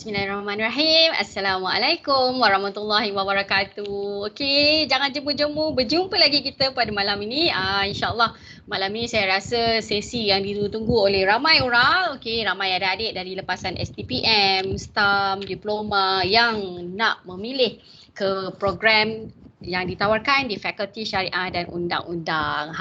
Bismillahirrahmanirrahim. Assalamualaikum warahmatullahi wabarakatuh. Okey, jangan jemu-jemu. Berjumpa lagi kita pada malam ini. InsyaAllah malam ini saya rasa sesi yang ditunggu oleh ramai orang. Okey, ramai adik-adik dari lepasan STPM, STAM, diploma yang nak memilih ke program yang ditawarkan di Fakulti Syariah dan Undang-Undang.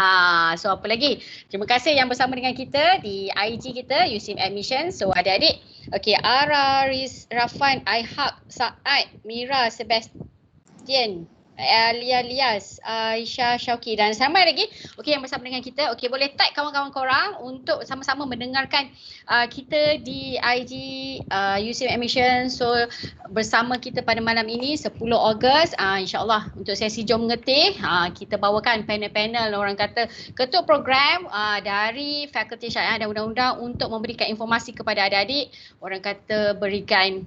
So apa lagi? Terima kasih yang bersama dengan kita di IG kita, USIM Admission. So adik-adik, okey, Ara, Rafan, Aihak, Saad, Mira, Sebastian, Lias, Aisyah, Syauki dan ramai lagi okey yang bersama dengan kita. Okey, boleh tag kawan-kawan korang untuk sama-sama mendengarkan kita di IG USIM Admission. So bersama kita pada malam ini 10 Ogos, insyaAllah untuk sesi Jom Mengetih, kita bawakan panel-panel orang kata ketua program dari Fakulti Syariah dan Undang-Undang untuk memberikan informasi kepada adik-adik, orang kata berikan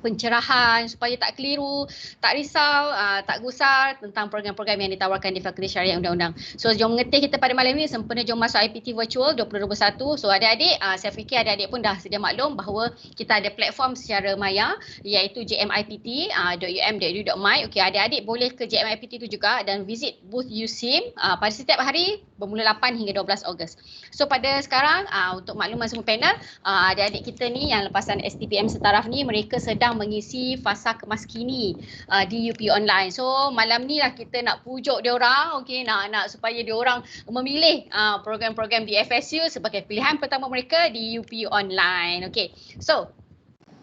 pencerahan supaya tak keliru, tak risau, tak gusar tentang program-program yang ditawarkan di Fakulti Syariah Undang-Undang. So jom mengetih kita pada malam ini sempena jom masuk IPT Virtual 2021. So adik-adik, saya fikir adik-adik pun dah sedia maklum bahawa kita ada platform secara maya iaitu jmipt.um.edu.my. Okey, adik-adik boleh ke JMIPT itu juga dan visit booth USIM pada setiap hari bermula 8 hingga 12 Ogos. So pada sekarang untuk makluman semua panel, adik-adik kita ni yang lepasan STPM setaraf ni mereka sedang mengisi fasa kemas kini di UP Online. So malam ni lah kita nak pujuk dia orang, okey, nak supaya dia orang memilih program-program di FSU sebagai pilihan pertama mereka di UP Online. Okey. So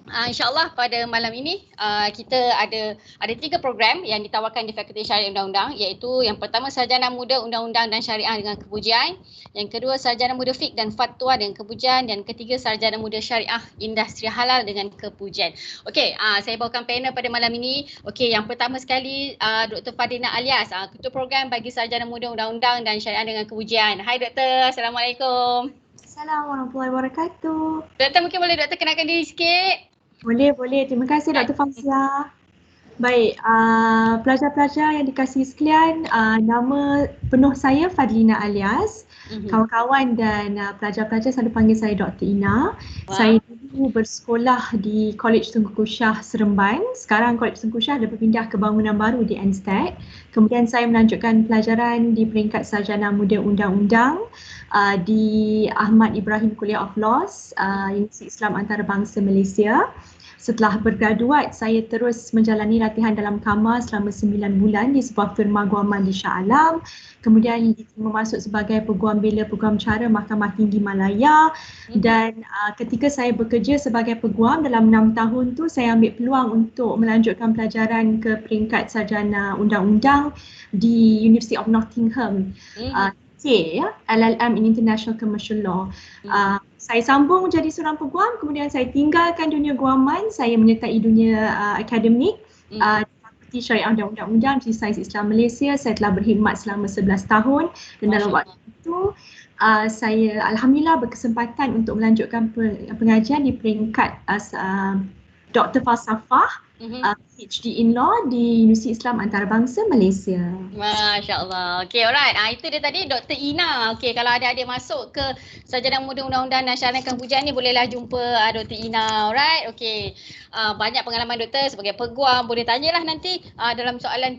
InsyaAllah pada malam ini kita ada 3 program yang ditawarkan di Fakulti Syariah Undang-Undang, iaitu yang pertama Sarjana Muda Undang-Undang dan Syariah dengan Kepujian, yang kedua Sarjana Muda Fiqh dan Fatwa dengan Kepujian, dan ketiga Sarjana Muda Syariah Industri Halal dengan Kepujian. Okey, saya bawakan panel pada malam ini. Okey, yang pertama sekali Dr. Fadina Alias, Ketua Program bagi Sarjana Muda Undang-Undang dan Syariah dengan Kepujian. Hai Doktor, Assalamualaikum. Assalamualaikum warahmatullahi wabarakatuh. Doktor, mungkin boleh Doktor kenalkan diri sikit? Boleh. Terima kasih Dr. Fazia. Baik, pelajar-pelajar yang dikasihi sekalian, nama penuh saya Fadlina Alias. Kawan-kawan dan pelajar-pelajar selalu panggil saya Dr. Ina. Saya dulu bersekolah di College Tunku Syah Seremban. Sekarang College Tunku Syah dah berpindah ke bangunan baru di Anstad. Kemudian saya melanjutkan pelajaran di peringkat Sarjana Muda Undang-Undang di Ahmad Ibrahim College of Laws, Universiti Islam Antarabangsa Malaysia. Setelah bergraduat, saya terus menjalani latihan dalam KAMA selama 9 bulan di sebuah firma guaman di Shah Alam. Kemudian masuk sebagai peguam bela peguam cara Mahkamah Tinggi Malaya. Dan ketika saya bekerja sebagai peguam dalam 6 tahun tu, saya ambil peluang untuk melanjutkan pelajaran ke peringkat Sarjana Undang-Undang di University of Nottingham. LLM in International Commercial Law. Saya sambung jadi seorang peguam, kemudian saya tinggalkan dunia guaman, saya menyertai dunia akademik di Fakulti Syariah dan Undang-Undang di Sains Islam Malaysia. Saya telah berkhidmat selama 11 tahun dan dalam waktu itu saya alhamdulillah berkesempatan untuk melanjutkan pengajian di peringkat Dr. Falsafah, PhD in Law di Universiti Islam Antarabangsa Malaysia. Masya Allah. Okey, alright. Itu dia tadi Dr. Ina. Okey, kalau adik-adik masuk ke Sarjana Muda Undang-Undang dan Syariah Kepujian ni bolehlah jumpa Dr. Ina. Alright. Okey. Banyak pengalaman doktor sebagai peguam. Boleh tanyalah nanti dalam soalan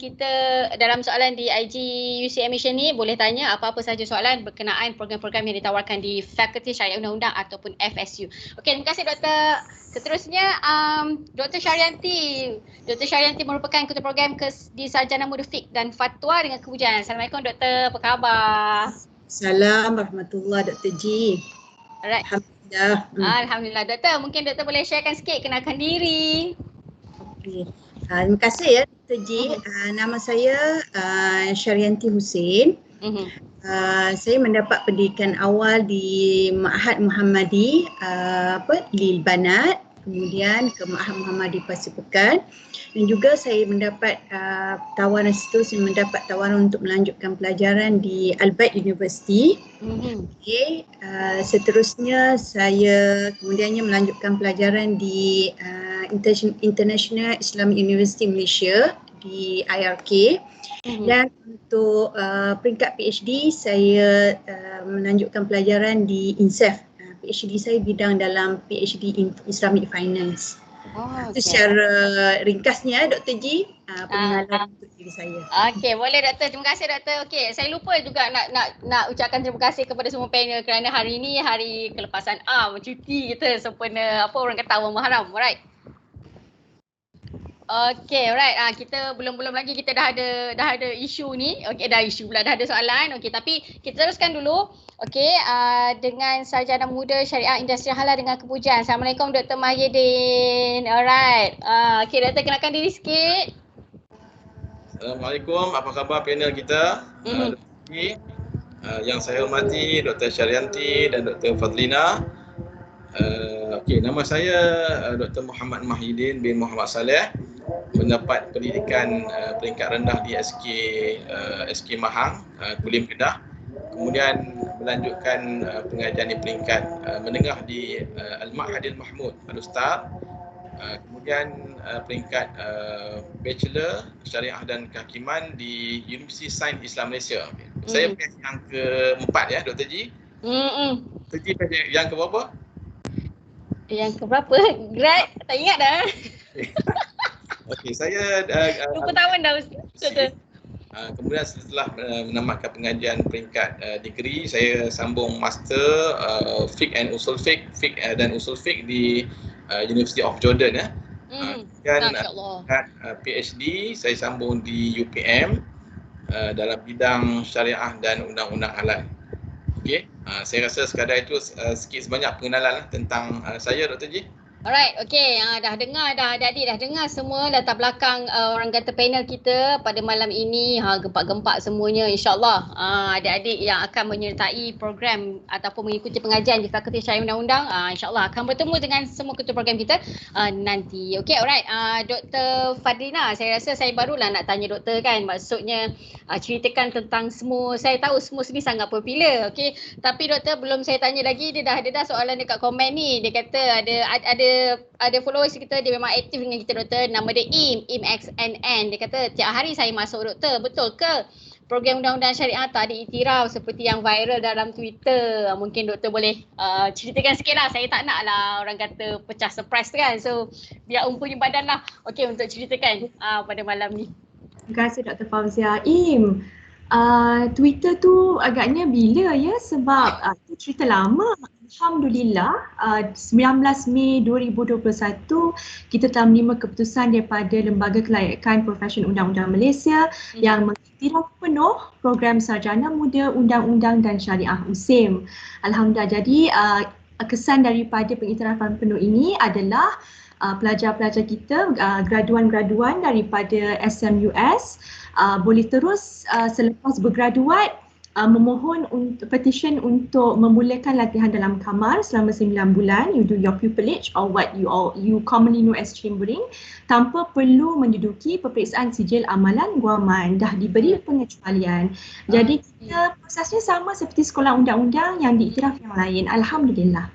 di IG UC Admission ni, boleh tanya apa-apa saja soalan berkenaan program-program yang ditawarkan di Fakulti Syariah Undang-Undang ataupun FSU. Okey, terima kasih doktor. Seterusnya Dr. Syarianti. Dr. Syarianti merupakan ketua program di Sarjana Muda Fiqh dan Fatwa dengan Kepujian. Assalamualaikum Doktor, apa khabar? Assalamualaikum warahmatullahi Dr. G. Alright. Alhamdulillah. Alhamdulillah. Doktor, mungkin Doktor boleh sharekan sikit, kenalkan diri. Okay. Terima kasih ya Dr. G. Nama saya Syarianti Hussein. Saya mendapat pendidikan awal di Ma'had Muhammadi Lil Banat, kemudian ke Ma'had Muhammadi Pasir Pekan, dan juga saya mendapat tawaran mendapat tawaran untuk melanjutkan pelajaran di Al-Bait University. Okay. Seterusnya saya kemudiannya melanjutkan pelajaran di International Islamic University Malaysia di IRK. Dan untuk peringkat PhD saya melanjutkan pelajaran di INSAF, PhD saya bidang dalam PhD in Islamic Finance. Itu Okay. secara ringkasnya Dr. G, pengenalan untuk diri saya. Okey, boleh doktor. Terima kasih doktor. Okey, saya lupa juga nak ucapkan terima kasih kepada semua panel kerana hari ini hari kelepasan cuti kita sempena orang kata awal Muharram, alright. Okey, alright. Kita belum lagi kita dah ada isu ni. Okey, dah ada soalan. Okey, tapi kita teruskan dulu. Okey, dengan sarjana muda syariah industri halal dengan kepujian. Assalamualaikum Dr. Mahidin. Alright. Okey, doktor kenalkan diri sikit. Assalamualaikum, apa khabar panel kita? Yang saya hormati Dr. Syarianti dan Dr. Fadlina. Okey, nama saya Dr. Muhammad Mahidin bin Muhammad Saleh, mendapat pendidikan peringkat rendah di SK Mahang, Kulim Kedah. Kemudian melanjutkan pengajian di peringkat menengah di Al-Ma'hadil Mahmud Al-Ustaz. Kemudian peringkat Bachelor Syariah dan Kehakiman di Universiti Sains Islam Malaysia. Saya batch yang keempat ya, Dr. G. Dr. G batch yang keberapa? Yang keberapa? Grad? Tak ingat dah. Okey, saya berapa tahun dah Ustaz? Kemudian setelah menamatkan pengajian peringkat degree, saya sambung master Fiqh and Usul Fiqh dan Usul Fiqh di University of Jordan ya. Dan PhD saya sambung di UPM dalam bidang syariah dan undang-undang halal. Okey, saya rasa sekadar itu sikit sebanyak pengenalan tentang saya, Dr. G. Alright, okay. Dah dengar dah, adik-adik dah dengar semua latar belakang orang kata panel kita pada malam ini. Gempak-gempak semuanya, insyaAllah adik-adik yang akan menyertai program ataupun mengikuti pengajian di Fakulti Syariah Undang-Undang, insyaAllah akan bertemu dengan semua ketua program kita nanti. Okay, alright. Dr. Fadlina, saya rasa saya barulah nak tanya doktor kan. Maksudnya ceritakan tentang semua. Saya tahu semua ni sangat popular, okay. Tapi doktor belum saya tanya lagi, dia dah soalan dekat komen ni. Dia kata ada followers kita, dia memang aktif dengan kita doktor, nama dia IMXNN. Dia kata tiap hari saya masuk doktor, betul ke program undang-undang syariah tak ada iktiraf seperti yang viral dalam Twitter? Mungkin doktor boleh ceritakan sikit lah. Saya tak nak lah orang kata pecah surprise kan, so biar punya badan lah untuk ceritakan pada malam ni. Terima kasih Dr. Fauzia. Twitter tu agaknya bila ya, sebab itu cerita lama. Alhamdulillah, 19 Mei 2021 kita telah menerima keputusan daripada Lembaga Kelayakan Profesion Undang-Undang Malaysia yang mengiktiraf penuh program Sarjana Muda Undang-Undang dan Syariah USIM. Alhamdulillah, jadi kesan daripada pengiktirafan penuh ini adalah pelajar-pelajar kita, graduan-graduan daripada SMUS boleh terus selepas bergraduat memohon petition untuk memulakan latihan dalam kamar selama 9 bulan. You do your pupillage or what you commonly know as chambering, tanpa perlu menduduki peperiksaan sijil amalan guaman. Dah diberi pengecualian. Jadi kita prosesnya sama seperti sekolah undang-undang yang diiktiraf yang lain. Alhamdulillah.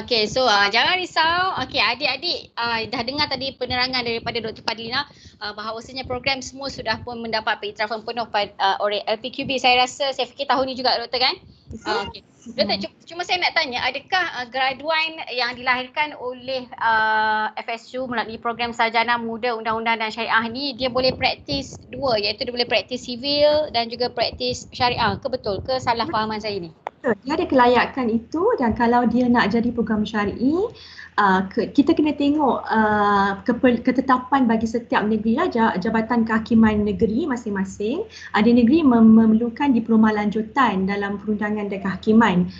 Okay, so jangan risau. Okay, adik-adik dah dengar tadi penerangan daripada Dr. Fadlina bahawasanya program semua sudah pun mendapat pengiktirafan penuh oleh LPQB. Saya rasa, saya fikir tahun ni juga doktor kan? Okay. Doktor, cuma saya nak tanya, adakah graduan yang dilahirkan oleh FSU melalui program Sarjana Muda Undang-Undang dan Syariah ni, dia boleh praktis dua, iaitu dia boleh praktis sivil dan juga praktis syariah, ke betul ke salah fahaman saya ni? Dia ada kelayakan itu, dan kalau dia nak jadi program syar'i, kita kena tengok ketetapan bagi setiap negeri lah, Jabatan Kehakiman Negeri masing-masing. Ada negeri memerlukan diploma lanjutan dalam perundangan dan kehakiman.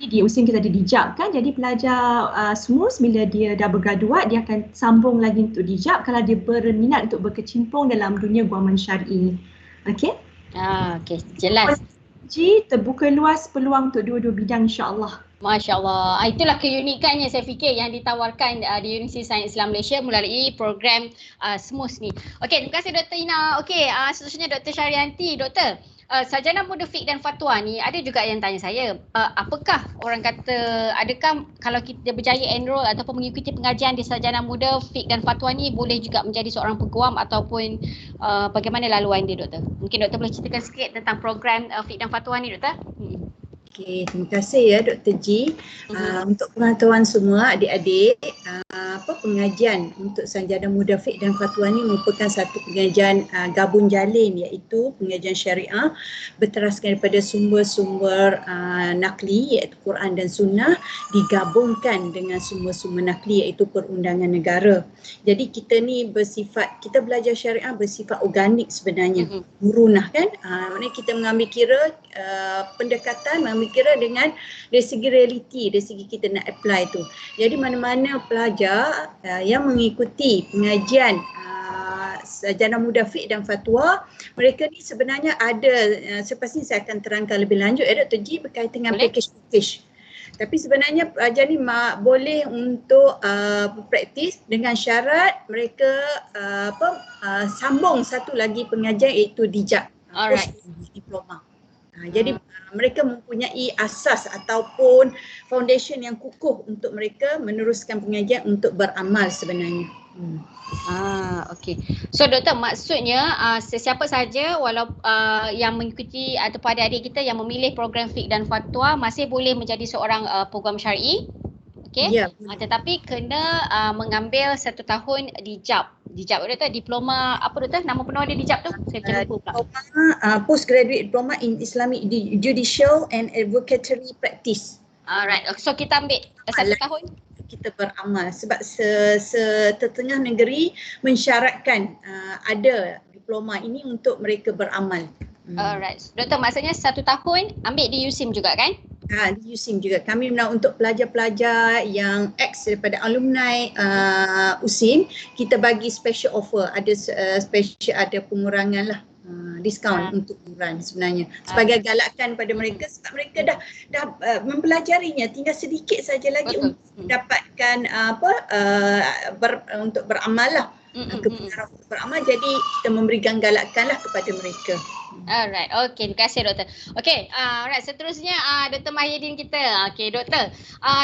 Di USIM kita ada dijab kan, jadi pelajar semua bila dia dah bergraduat, dia akan sambung lagi untuk dijab kalau dia berminat untuk berkecimpung dalam dunia guaman syar'i. Okey? Okey, jelas. Terbuka luas peluang untuk dua-dua bidang, insya-Allah. Masya Allah. Itulah keunikannya saya fikir yang ditawarkan di Universiti Sains Islam Malaysia melalui program SMUS ni. Okey, terima kasih Dr. Ina. Okey, seterusnya Dr. Syarianti. Doktor, sarjana muda fiqh dan fatwa ni, ada juga yang tanya saya, apakah orang kata, adakah kalau kita berjaya enroll ataupun mengikuti pengajian di sarjana muda fiqh dan fatwa ni boleh juga menjadi seorang peguam ataupun bagaimana laluan dia doktor? Mungkin doktor boleh ceritakan sikit tentang program fiqh dan fatwa ni doktor? Okey, terima kasih ya Dr. G. Untuk pengetahuan semua adik-adik, pengajian untuk Sarjana Muda Fiqh dan Fatwa ni merupakan satu pengajian gabung jalin, iaitu pengajian syariah berteraskan daripada sumber-sumber nakli iaitu Quran dan Sunnah digabungkan dengan sumber-sumber nakli iaitu perundangan negara. Jadi kita ni kita belajar syariah bersifat organik sebenarnya, murunah kan. Maknanya kita mengambil kira pendekatan, mengambil kira dengan dari segi realiti, dari segi kita nak apply tu. Jadi mana-mana pelajar yang mengikuti pengajian Sarjana Muda Fiqh dan Fatwa, mereka ni sebenarnya ada, selepas ni saya akan terangkan lebih lanjut ya Dr. G berkaitan dengan package. Tapi sebenarnya pelajar ni boleh untuk praktis dengan syarat mereka sambung satu lagi pengajian iaitu DIJAP, diploma. Jadi mereka mempunyai asas ataupun foundation yang kukuh untuk mereka meneruskan pengajian untuk beramal sebenarnya. Okey. So doktor, maksudnya sesiapa sahaja yang mengikuti ataupun adik-adik kita yang memilih program fiqh dan fatwa masih boleh menjadi seorang program syar'i. Okey. Ya. Tetapi kena mengambil 1 tahun DIJAP. DIJAP doktor, diploma apa doktor? Nama penuh dia DIJAP tu? Saya macam lupa pula. Postgraduate Diploma in Islamic Judicial and Advocatory Practice. Alright. So kita ambil 1 tahun kita beramal sebab setengah negeri mensyaratkan ada diploma ini untuk mereka beramal. Alright. Doktor, maksudnya 1 tahun ambil di USIM juga kan? Di USIM juga. Kami nak untuk pelajar-pelajar yang ex daripada alumni USIM, kita bagi special offer, ada pengurangan lah. Diskaun untuk liburan sebenarnya sebagai galakan pada mereka sebab mereka dah mempelajarinya, tinggal sedikit saja lagi untuk mendapatkan untuk beramal lah, kebenaran untuk beramal. Jadi kita memberikan galakan lah kepada mereka. Alright, okey, terima kasih doktor. Okey, alright, seterusnya Dr. Mahidin kita. Okey doktor,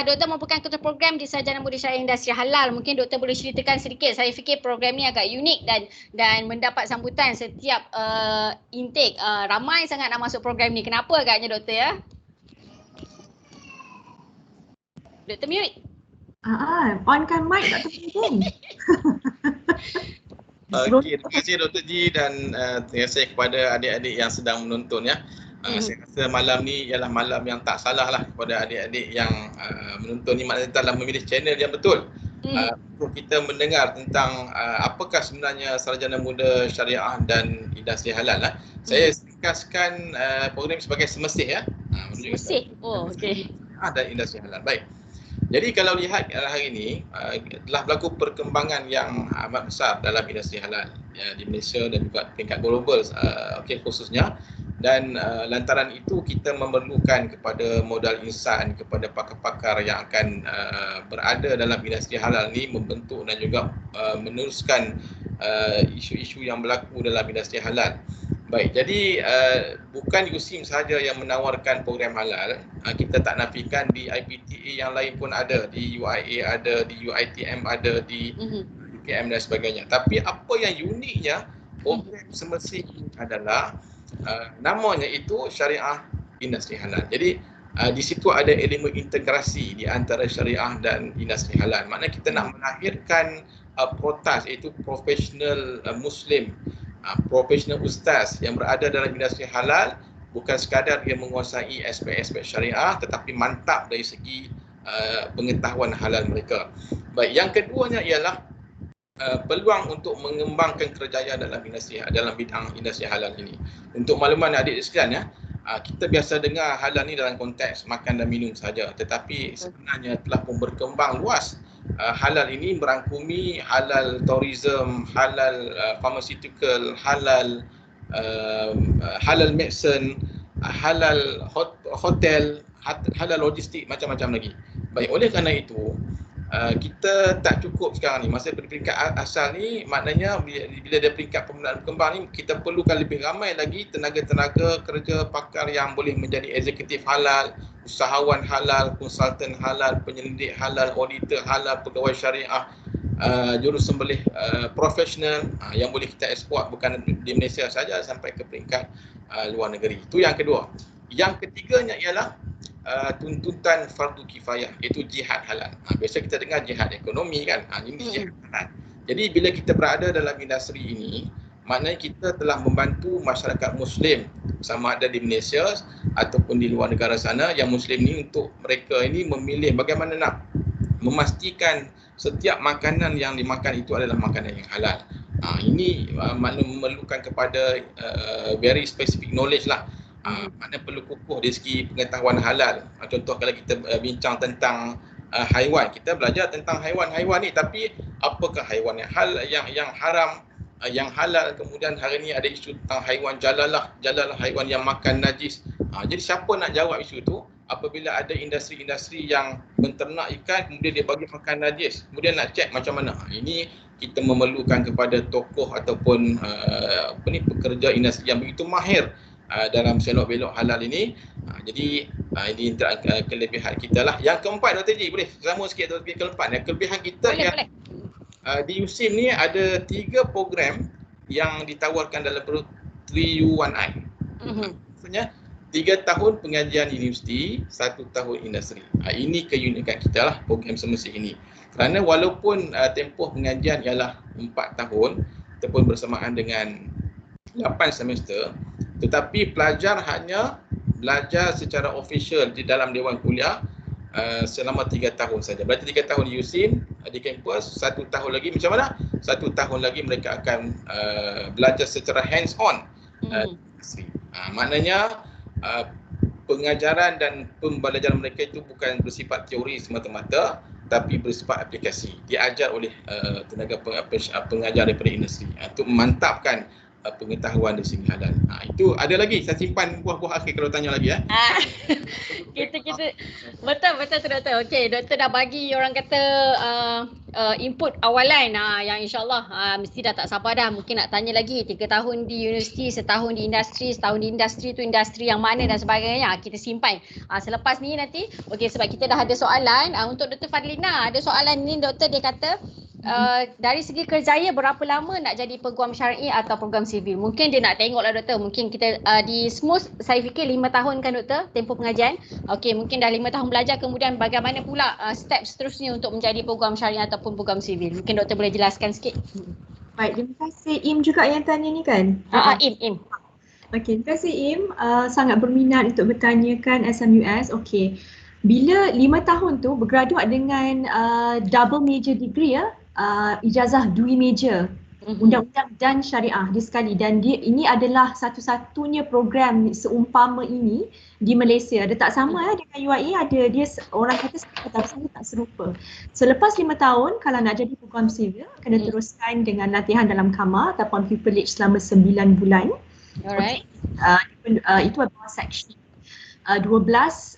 doktor merupakan ketua program di Sarjana Muda Syariah Industri Halal. Mungkin doktor boleh ceritakan sedikit. Saya fikir program ni agak unik dan mendapat sambutan setiap intake. Ramai sangat nak masuk program ni. Kenapa agaknya doktor ya? Doktor mute. On-kan mic Dr. Mahidin. Okey, terima kasih Dr. G dan terima kasih kepada adik-adik yang sedang menonton ya. Saya rasa malam ni ialah malam yang tak salah lah kepada adik-adik yang menonton ni, maknanya telah memilih channel yang betul untuk kita mendengar tentang apakah sebenarnya Sarjana Muda Syariah dan Industri Halal lah. Saya ringkaskan program sebagai semesih ya. Semesih? Oh, okey. Dan Industri Halal. Baik. Jadi kalau lihat hari ini telah berlaku perkembangan yang amat besar dalam industri halal di Malaysia dan juga tingkat global khususnya, dan lantaran itu kita memerlukan kepada modal insan, kepada pakar-pakar yang akan berada dalam industri halal ni membentuk dan juga meneruskan isu-isu yang berlaku dalam industri halal. Baik, jadi bukan USIM sahaja yang menawarkan program halal. Kita tak nafikan di IPTA yang lain pun ada, di UIA ada, di UITM ada, di UKM dan sebagainya. Tapi apa yang uniknya program semesih ini adalah namanya itu Syariah Industri Halal. Jadi di situ ada elemen integrasi di antara syariah dan industri halal. Maknanya kita nak melahirkan protas, iaitu profesional Muslim, profesional ustaz yang berada dalam industri halal, bukan sekadar dia menguasai aspek-aspek syariah tetapi mantap dari segi pengetahuan halal mereka. Baik, yang keduanya ialah peluang untuk mengembangkan kerjayaan dalam bidang industri halal ini. Untuk makluman adik-adik sekalian ya, kita biasa dengar halal ni dalam konteks makan dan minum saja, tetapi sebenarnya telah pun berkembang luas. Halal ini merangkumi halal tourism, halal pharmaceutical, halal medicine, halal hotel, halal logistik, macam-macam lagi. Baik, oleh kerana itu kita tak cukup sekarang ni, masa peringkat asal ni, maknanya bila ada peringkat pembangunan berkembang ni, kita perlukan lebih ramai lagi tenaga-tenaga kerja pakar yang boleh menjadi eksekutif halal, usahawan halal, konsultan halal, penyelidik halal, auditor halal, pegawai syariah, jurusembelih profesional yang boleh kita eksport bukan di Malaysia saja sampai ke peringkat luar negeri. Itu yang kedua. Yang ketiganya ialah tuntutan fardu kifayah, iaitu jihad halal. Biasa kita dengar jihad ekonomi kan, ini jihad halal. Jadi bila kita berada dalam industri ini, maknanya kita telah membantu masyarakat Muslim sama ada di Malaysia ataupun di luar negara sana yang Muslim ni, untuk mereka ini memilih bagaimana nak memastikan setiap makanan yang dimakan itu adalah makanan yang halal. Ini memerlukan kepada very specific knowledge lah. Maknanya perlu kukuh dari segi pengetahuan halal. Contoh kalau kita bincang tentang haiwan, kita belajar tentang haiwan-haiwan ni, tapi apakah haiwan yang haram, yang halal. Kemudian hari ni ada isu tentang haiwan jalalah haiwan yang makan najis. Jadi siapa nak jawab isu tu apabila ada industri-industri yang menternak ikan kemudian dia bagi makan najis, kemudian nak cek macam mana? Ini kita memerlukan kepada tokoh ataupun pekerja industri yang begitu mahir dalam selok belok halal ini. Jadi ini kelebihan kita lah. Yang keempat, Dr. Ji, boleh sama sikit Dr. keempat. Kelebihan kita boleh. Di USIM ni ada 3 program yang ditawarkan dalam 3U1I. Maksudnya 3 tahun pengajian universiti, 1 tahun industri. Ini keunikan kita lah program semasa ini. Kerana walaupun tempoh pengajian ialah 4 tahun ataupun bersamaan dengan 8 semester, tetapi pelajar hanya belajar secara official di dalam Dewan Kuliah selama 3 tahun saja. Berarti 3 tahun di USIM, di kampus, 1 tahun lagi macam mana? 1 tahun lagi mereka akan belajar secara hands on. Maknanya pengajaran dan pembelajaran mereka itu bukan bersifat teori semata-mata, tapi bersifat aplikasi. Diajar oleh tenaga pengajar daripada industri untuk memantapkan pengetahuan dari segi halal. Itu ada lagi, saya simpan buah-buah akhir kalau tanya lagi ya. Kita betul tu doktor. Okey, doktor dah bagi orang kata input awalan yang insya-Allah mesti dah tak sabar dah mungkin nak tanya lagi. 3 tahun di universiti, setahun di industri, setahun di industri tu industri yang mana dan sebagainya. Kita simpan. Selepas ni nanti sebab kita dah ada soalan untuk Dr. Fadlina. Ada soalan ni doktor, dia kata dari segi kerjaya berapa lama nak jadi peguam syar'i atau peguam sivil? Mungkin dia nak tengoklah doktor, mungkin kita di SMUS saya fikir 5 tahun kan doktor tempoh pengajian. Okey, mungkin dah 5 tahun belajar, kemudian bagaimana pula step seterusnya untuk menjadi peguam syar'i ataupun peguam sivil? Mungkin doktor boleh jelaskan sikit. Baik, terima kasih. Im juga yang tanya ni kan? Im. Okey, terima kasih Im. Sangat berminat untuk bertanyakan SMUS. Okey, bila 5 tahun tu bergraduat dengan double major degree ijazah 2 major, undang-undang dan syariah dia sekali, dan ini adalah satu-satunya program seumpama ini di Malaysia. Dia tak sama dengan UIA, ada dia orang kata tapi tak serupa. Selepas 5 tahun kalau nak jadi peguam sivil kena teruskan dengan latihan dalam kamar ataupun pupillage selama 9 bulan. Alright. Itu adalah section 12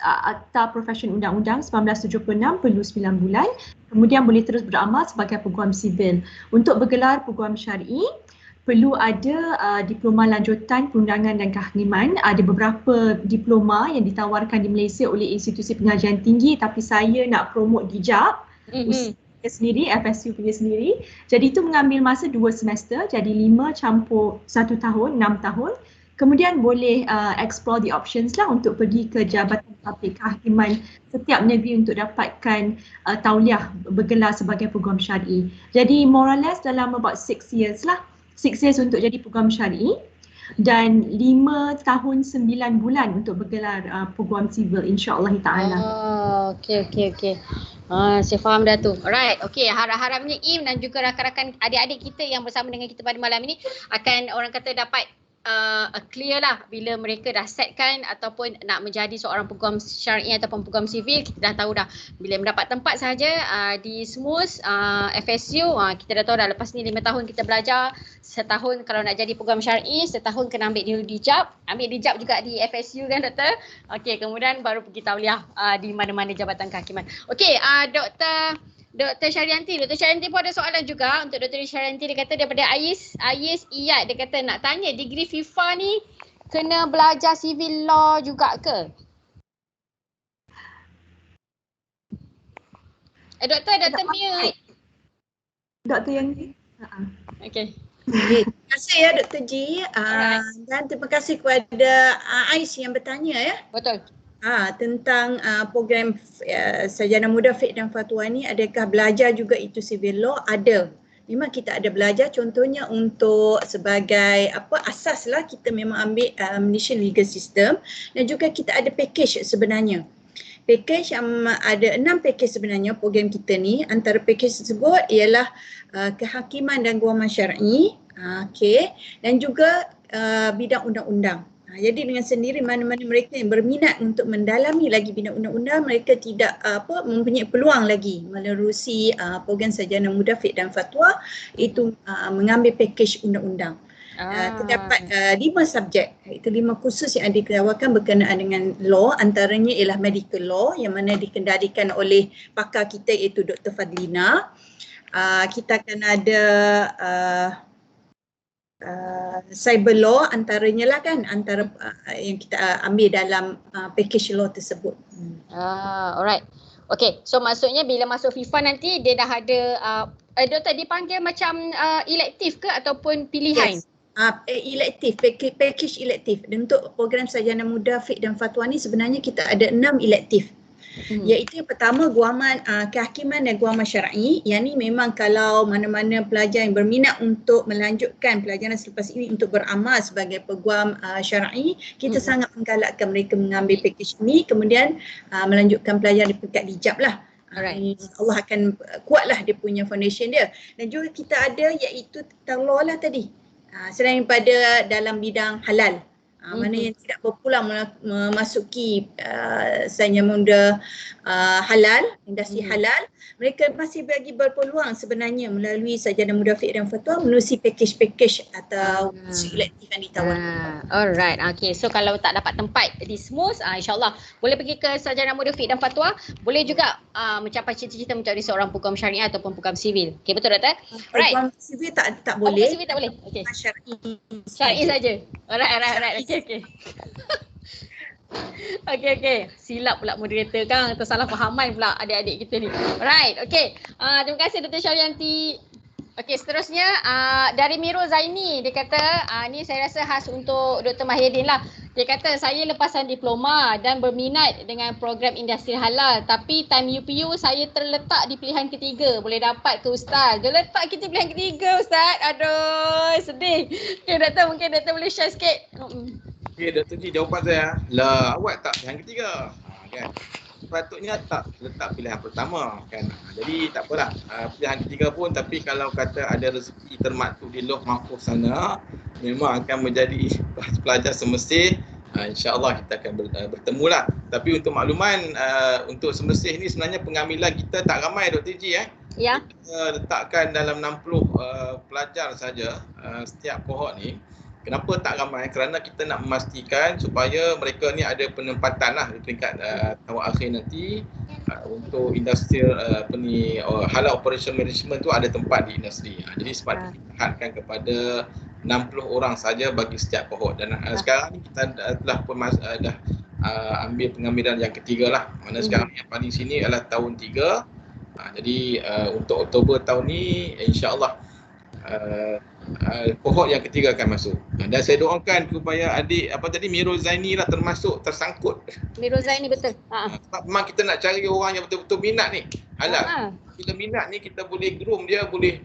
Akta Profession Undang-Undang 1976 perlu 9 bulan. Kemudian boleh terus beramal sebagai peguam sivil. Untuk bergelar peguam syar'i perlu ada diploma lanjutan perundangan dan kehakiman. Ada beberapa diploma yang ditawarkan di Malaysia oleh institusi pengajian tinggi, tapi saya nak promote di JAB sendiri, FSU punya sendiri. Jadi itu mengambil masa 2 semester, jadi 5 campur 1 tahun, 6 tahun. Kemudian boleh explore the options lah untuk pergi ke Jabatan Tatbik Kehakiman setiap negeri untuk dapatkan tauliah bergelar sebagai peguam syar'i. Jadi more or less dalam about 6 years lah. 6 years untuk jadi peguam syar'i dan 5 tahun 9 bulan untuk bergelar peguam sivil, insya-Allah taala. Okey. Saya faham dah tu. Alright. Okey, harap-harapnya Im dan juga rakan-rakan adik-adik kita yang bersama dengan kita pada malam ini akan orang kata dapat clear lah bila mereka dah setkan ataupun nak menjadi seorang peguam syar'i ataupun peguam sivil. Kita dah tahu dah bila mendapat tempat sahaja di SMUS, FSU, kita dah tahu dah lepas ni 5 tahun kita belajar, setahun kalau nak jadi peguam syar'i, setahun kena ambil dulu di JAB, ambil di JAB juga di FSU kan doktor. Okey, kemudian baru pergi tauliah di mana-mana jabatan kehakiman. Okey, Dr. Syarianti pun ada soalan juga untuk Dr. Syarianti. Dia kata daripada Ais Iyad, dia kata nak tanya degree FIFA ni kena belajar civil law juga ke? Doktor mute. Doktor yang ni. Okey. Terima kasih ya Dr. Ji, dan terima kasih kepada Ais yang bertanya ya. Betul. tentang program Sarjana Muda Fiqh dan Fatwa ni, adakah belajar juga itu civil law? Ada. Memang kita ada belajar, contohnya untuk sebagai asas lah kita memang ambil Malaysian Legal System, dan juga kita ada package sebenarnya. Package ada 6 package sebenarnya program kita ni. Antara package tersebut ialah kehakiman dan guaman syar'i, dan juga bidang undang-undang. Jadi dengan sendiri mana-mana mereka yang berminat untuk mendalami lagi bidang undang-undang, mereka tidak mempunyai peluang lagi menerusi program Sarjana Muda Fiqh dan Fatwa itu mengambil package undang-undang. Terdapat 5 subjek, itu 5 kursus yang dikeluarkan berkenaan dengan law. Antaranya ialah medical law yang mana dikendalikan oleh pakar kita iaitu Dr. Fadlina. Kita akan ada cyber law antaranya lah kan, antara yang kita ambil dalam package law tersebut. Alright. Okay, so maksudnya bila masuk FIFA nanti dia dah ada doktor dipanggil macam elektif ke ataupun pilihan? Yes. Elektif, package elektif. Untuk program Sarjana Muda Fiqh dan Fatwa ni sebenarnya kita ada 6 elektif. Iaitu yang pertama guaman kehakiman dan guaman syar'i. Yang ni memang kalau mana-mana pelajar yang berminat untuk melanjutkan pelajaran selepas ini untuk beramal sebagai peguam syar'i, kita sangat menggalakkan mereka mengambil package ini, kemudian melanjutkan pelajaran di peringkat hijab lah. Allah akan kuatlah dia punya foundation dia. Dan juga kita ada iaitu tentang law lah tadi. Selain pada dalam bidang halal. Mana yang tidak berpulang memasuki Sarjana Muda halal, industri halal, mereka masih bagi berpeluang sebenarnya melalui Sarjana Muda Fiqh dan Fatwa menerusi package atau selektif yang ditawarkan. Alright, okay. So kalau tak dapat tempat di SMUS, insyaAllah boleh pergi ke Sarjana Muda Fiqh dan Fatwa. Boleh juga mencapai cita-cita menjadi seorang peguam syariah ataupun peguam sivil. Okay, betul Doktor? Alright. Peguam sivil tak boleh. Sivil tak boleh? Okay. Syar'i saja. Alright. Okay. Okay. Silap pula moderator kan, tersalah fahaman pula adik-adik kita ni. Alright, okay. Terima kasih Dr. Syarianti. Okay, seterusnya dari Miro Zaini. Dia kata, ni saya rasa khas untuk Dr. Mahyidin lah. Dia kata, saya lepasan diploma dan berminat dengan program industri halal. Tapi time UPU saya terletak di pilihan ketiga. Boleh dapat ke Ustaz? Dia letak kita pilihan ketiga Ustaz. Aduh, sedih. Okay, Doktor, mungkin Doktor boleh share sikit. Okay, Dr. Ji, jawapan saya lah, awak tak pilihan ketiga kan. Sepatutnya tak letak pilihan pertama kan. Jadi tak apalah pilihan ketiga pun, tapi kalau kata ada rezeki termaktub di Lauh Mahfuz sana, memang akan menjadi pelajar semestih. InsyaAllah kita akan bertemu lah. Tapi untuk makluman, untuk semestih ni sebenarnya pengambilan kita tak ramai Dr. Ji Ya. Kita letakkan dalam 60 pelajar saja setiap kohort ni. Kenapa tak ramai? Kerana kita nak memastikan supaya mereka ni ada penempatan lah di peringkat tahun akhir nanti untuk industri halal operation management tu ada tempat di industri. Jadi sebab kita hadkan kepada 60 orang saja bagi setiap kohort. Dan sekarang ni kita telah dah ambil pengambilan yang ketiga lah. Mana sekarang yang paling sini adalah tahun 3. Jadi untuk Oktober tahun ni insya-Allah kohort yang ketiga akan masuk. Dan saya doakan supaya adik Miro Zaini lah termasuk tersangkut. Miro Zaini betul. Sebab memang kita nak cari orang yang betul-betul minat ni. Halal. Bila minat ni kita boleh groom dia, boleh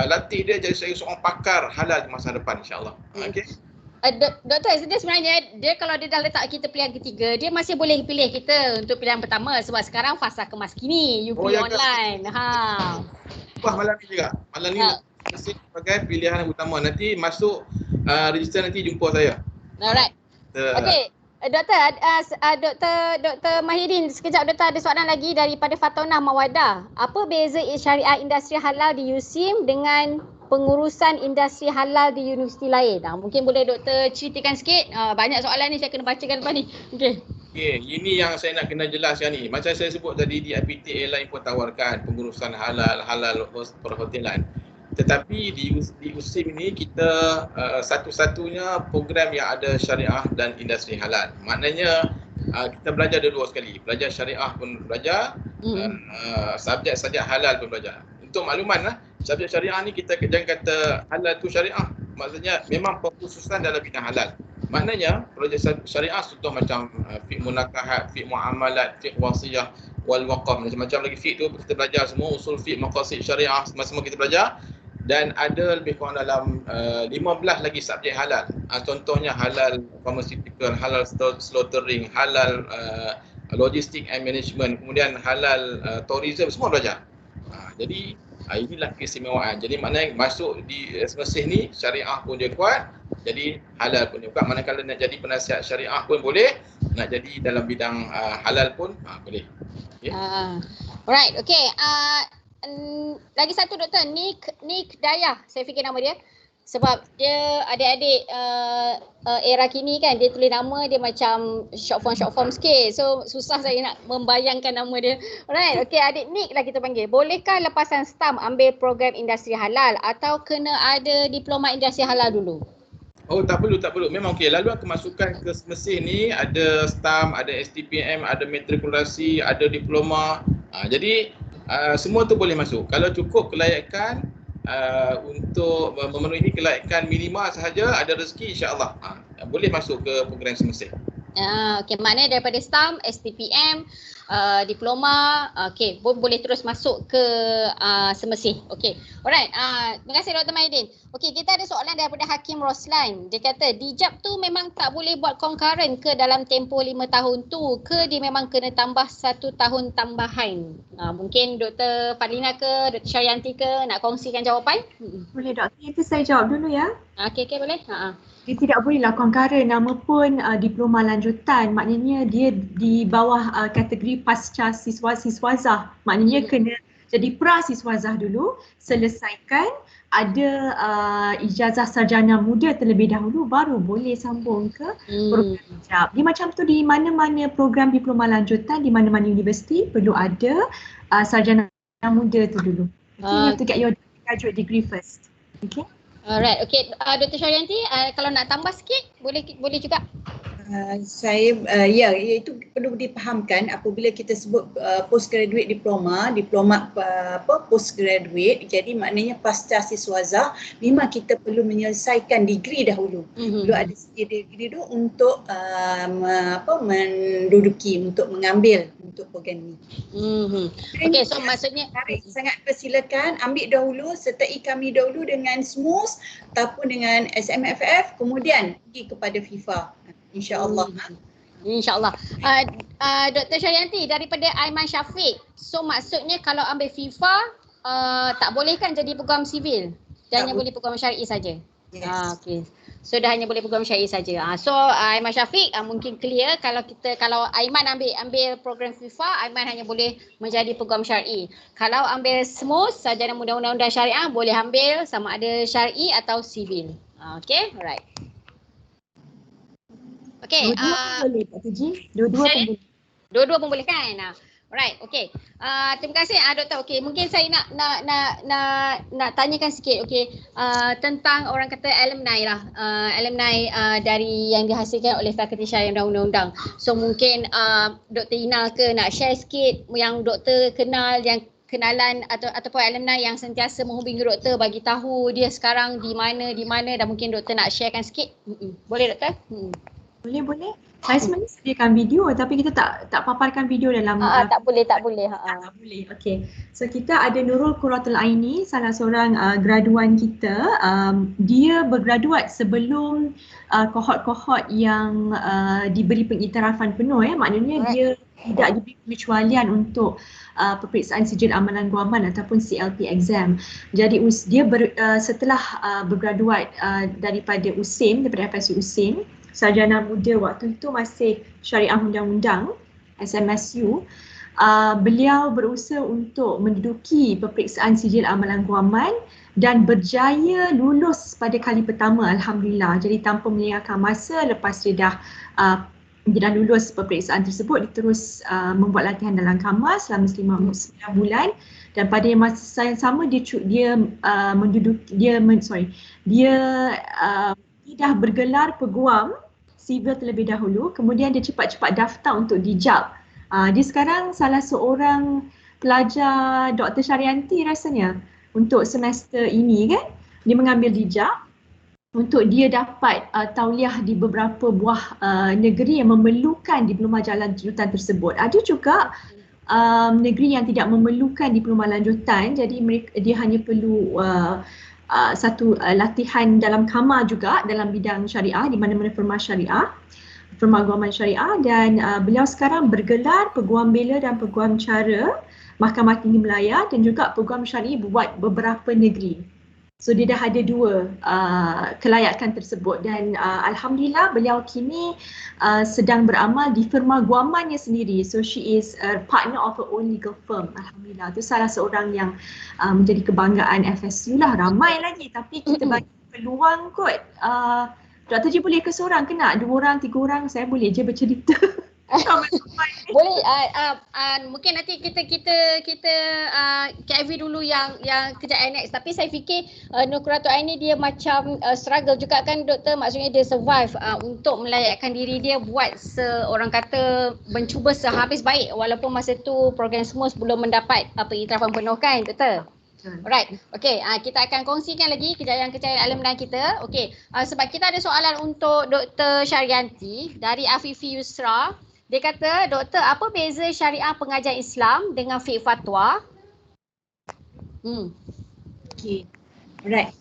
latih dia jadi seorang pakar halal di masa depan insya-Allah. Okey. Doktor, dia sebenarnya kalau dia dah letak kita pilihan ketiga, dia masih boleh pilih kita untuk pilihan pertama sebab sekarang fasa kemas kini, UP online. Malam ni juga. Malam ni masih sebagai pilihan utama. Nanti masuk register, nanti jumpa saya. Alright. Okey. Dr. Mahyidin, sekejap Doktor ada soalan lagi daripada Fatona Mawadah. Apa beza syariah industri halal di USIM dengan pengurusan industri halal di universiti lain? Mungkin boleh Doktor ceritakan sikit. Banyak soalan ni saya kena bacakan lepas ni. Okey. Okay, ini yang saya nak kena jelaskan ni. Macam saya sebut tadi, di IPT Airline pun tawarkan pengurusan halal perhotelan. Tetapi di USIM ini kita satu-satunya program yang ada syariah dan industri halal. Maknanya kita belajar dua sekali. Belajar syariah pun belajar, subjek-subjek halal pun belajar. Untuk makluman lah, subjek syariah ni kita jangan kata halal tu syariah. Maksudnya memang perkhususan dalam bidang halal. Maknanya projek syariah contoh macam fiqh munakahat, fiqh muamalat, fiqh wasiyah wal waqaf, macam-macam lagi fiqh tu kita belajar semua, usul fiqh, maqasid syariah semua kita belajar. Dan ada lebih kurang dalam 15 lagi subjek halal. Contohnya halal pharmaceutical, halal slaughtering, halal logistik and management, kemudian halal tourism, semua belajar. Jadi inilah keistimewaan. Jadi maknanya masuk di semesih ni syariah pun dia kuat, jadi halal pun dia kuat. Manakala nak jadi penasihat syariah pun boleh, nak jadi dalam bidang halal pun boleh. Okay. Alright, okay. Lagi satu doktor, Nick Dayah, saya fikir nama dia. Sebab dia adik-adik era kini kan, dia tulis nama dia macam short form sikit. So susah saya nak membayangkan nama dia. Alright, okay, adik Nick lah kita panggil. Bolehkah lepasan STAM ambil program industri halal atau kena ada diploma industri halal dulu? Oh, tak perlu. Memang okey. Laluan kemasukan ke semesih ni ada STAM, ada STPM, ada matrikulasi, ada diploma. Jadi semua tu boleh masuk. Kalau cukup kelayakan untuk memenuhi kelayakan minima sahaja, ada rezeki, insya-Allah boleh masuk ke program semesih. Okey, maknanya daripada STAM, STPM, diploma, okey, boleh terus masuk ke semesih. Okey. Alright. Terima kasih Dr. Maidin. Okey, kita ada soalan daripada Hakim Roslan. Dia kata, dijab tu memang tak boleh buat concurrent ke dalam tempoh 5 tahun tu, ke dia memang kena tambah 1 tahun tambahan? Mungkin Dr. Fadlina ke Dr. Syarianti ke nak kongsikan jawapan? Boleh doktor, itu saya jawab dulu ya. Okey, boleh. Dia tidak bolehlah concurrent, nama pun diploma lanjutan, maknanya dia di bawah kategori pasca siswazah. Maknanya kena jadi pra-siswazah dulu, selesaikan, ada ijazah sarjana muda terlebih dahulu, baru boleh sambung ke program hijab. Dia macam tu di mana-mana program diploma lanjutan, di mana-mana universiti perlu ada sarjana muda tu dulu. Okay, you have to get your graduate degree first. Okay. Alright, okay. Dr. Syarianti, kalau nak tambah sikit, boleh juga? Itu perlu dipahamkan apabila kita sebut postgraduate diploma postgraduate, jadi maknanya pasca siswazah memang kita perlu menyelesaikan degree dahulu. Perlu ada degree dulu untuk menduduki, untuk mengambil untuk program ni. Okey, so maksudnya sangat persilakan ambil dahulu, sertai kami dahulu dengan SMUS ataupun dengan SMFF, kemudian pergi kepada FIFA. InsyaAllah. InsyaAllah. Dr. Syarianti, daripada Aiman Syafiq, so maksudnya kalau ambil FIFA tak boleh kan jadi peguam sivil? Dan hanya boleh peguam syar'i saja? Yes. Okay. So dah hanya boleh peguam syar'i saja. So Aiman Syafiq mungkin clear, kalau Aiman ambil program FIFA, Aiman hanya boleh menjadi peguam syar'i. Kalau ambil SMUS, sarjana muda undang-undang syariah, boleh ambil sama ada syar'i atau sivil. Okay, alright. Okay. Dua-dua boleh Pak Tuji. Dua-dua pun boleh. Dua-dua pun boleh kan? Alright, okay. Terima kasih doktor. Okay, mungkin saya nak tanyakan sikit, okay, tentang orang kata alumni lah, alumni dari yang dihasilkan oleh Fakulti Syariah dan Undang-Undang. So mungkin Dr. Ina ke nak share sikit yang doktor kenal, yang kenalan ataupun alumni yang sentiasa menghubungi doktor bagi tahu dia sekarang di mana dan mungkin doktor nak sharekan sikit. Boleh doktor? Boleh. Saya sebenarnya sediakan video tapi kita tak paparkan video dalam tak boleh. Tak boleh. Okey. So kita ada Nurul Quratul Aini, salah seorang graduan kita. Dia bergraduat sebelum kohort-kohort yang diberi pengiktirafan penuh maknanya dia tidak diberi pengecualian untuk peperiksaan sijil amalan guaman ataupun CLP exam. Jadi dia setelah bergraduat daripada USIM, daripada FSU USIM, sarjana muda waktu itu masih syariah undang-undang SMSU, beliau berusaha untuk menduduki peperiksaan sijil amalan guaman dan berjaya lulus pada kali pertama, alhamdulillah. Jadi tanpa melengahkan masa, lepas dia dah lulus peperiksaan tersebut, dia terus membuat latihan dalam kamar selama 9 bulan, dan pada masa yang sama dia dah bergelar peguam sivil terlebih dahulu, kemudian dia cepat-cepat daftar untuk dijab. Dia sekarang salah seorang pelajar Dr. Syarianti rasanya untuk semester ini kan. Dia mengambil dijab untuk dia dapat tauliah di beberapa buah negeri yang memerlukan diploma jalan lanjutan tersebut. Ada juga negeri yang tidak memerlukan diploma lanjutan, jadi dia hanya perlu satu latihan dalam kamar juga dalam bidang syariah di mana-mana firma syariah, firma aguaman syariah, dan beliau sekarang bergelar peguam bela dan peguam cara Mahkamah Tinggi Melaya dan juga peguam syariah buat beberapa negeri. So dia dah ada dua kelayakan tersebut dan alhamdulillah beliau kini sedang beramal di firma guamannya sendiri. So she is a partner of her own legal firm. Alhamdulillah. Itu salah seorang yang menjadi kebanggaan FSU lah. Ramai lagi tapi kita bagi peluang kot. Dr. Ji boleh ke seorang ke nak? 2 orang, 3 orang saya boleh je bercerita. Boleh mungkin nanti kita KV dulu yang kerja annex, tapi saya fikir Nurquratul Aini dia macam struggle juga kan doktor, maksudnya dia survive untuk melayakkan diri dia buat orang kata mencuba sehabis baik walaupun masa tu program semua belum mendapat iktirafan penuh kan doktor. Alright, okay, kita akan kongsikan lagi kejayaan-kejayaan alumni kita. Okay, sebab kita ada soalan untuk Dr. Syarianti dari Afifi Yusra. Dia kata, doktor, apa beza syariah pengajian Islam dengan fiqh fatwa? Okay, alright.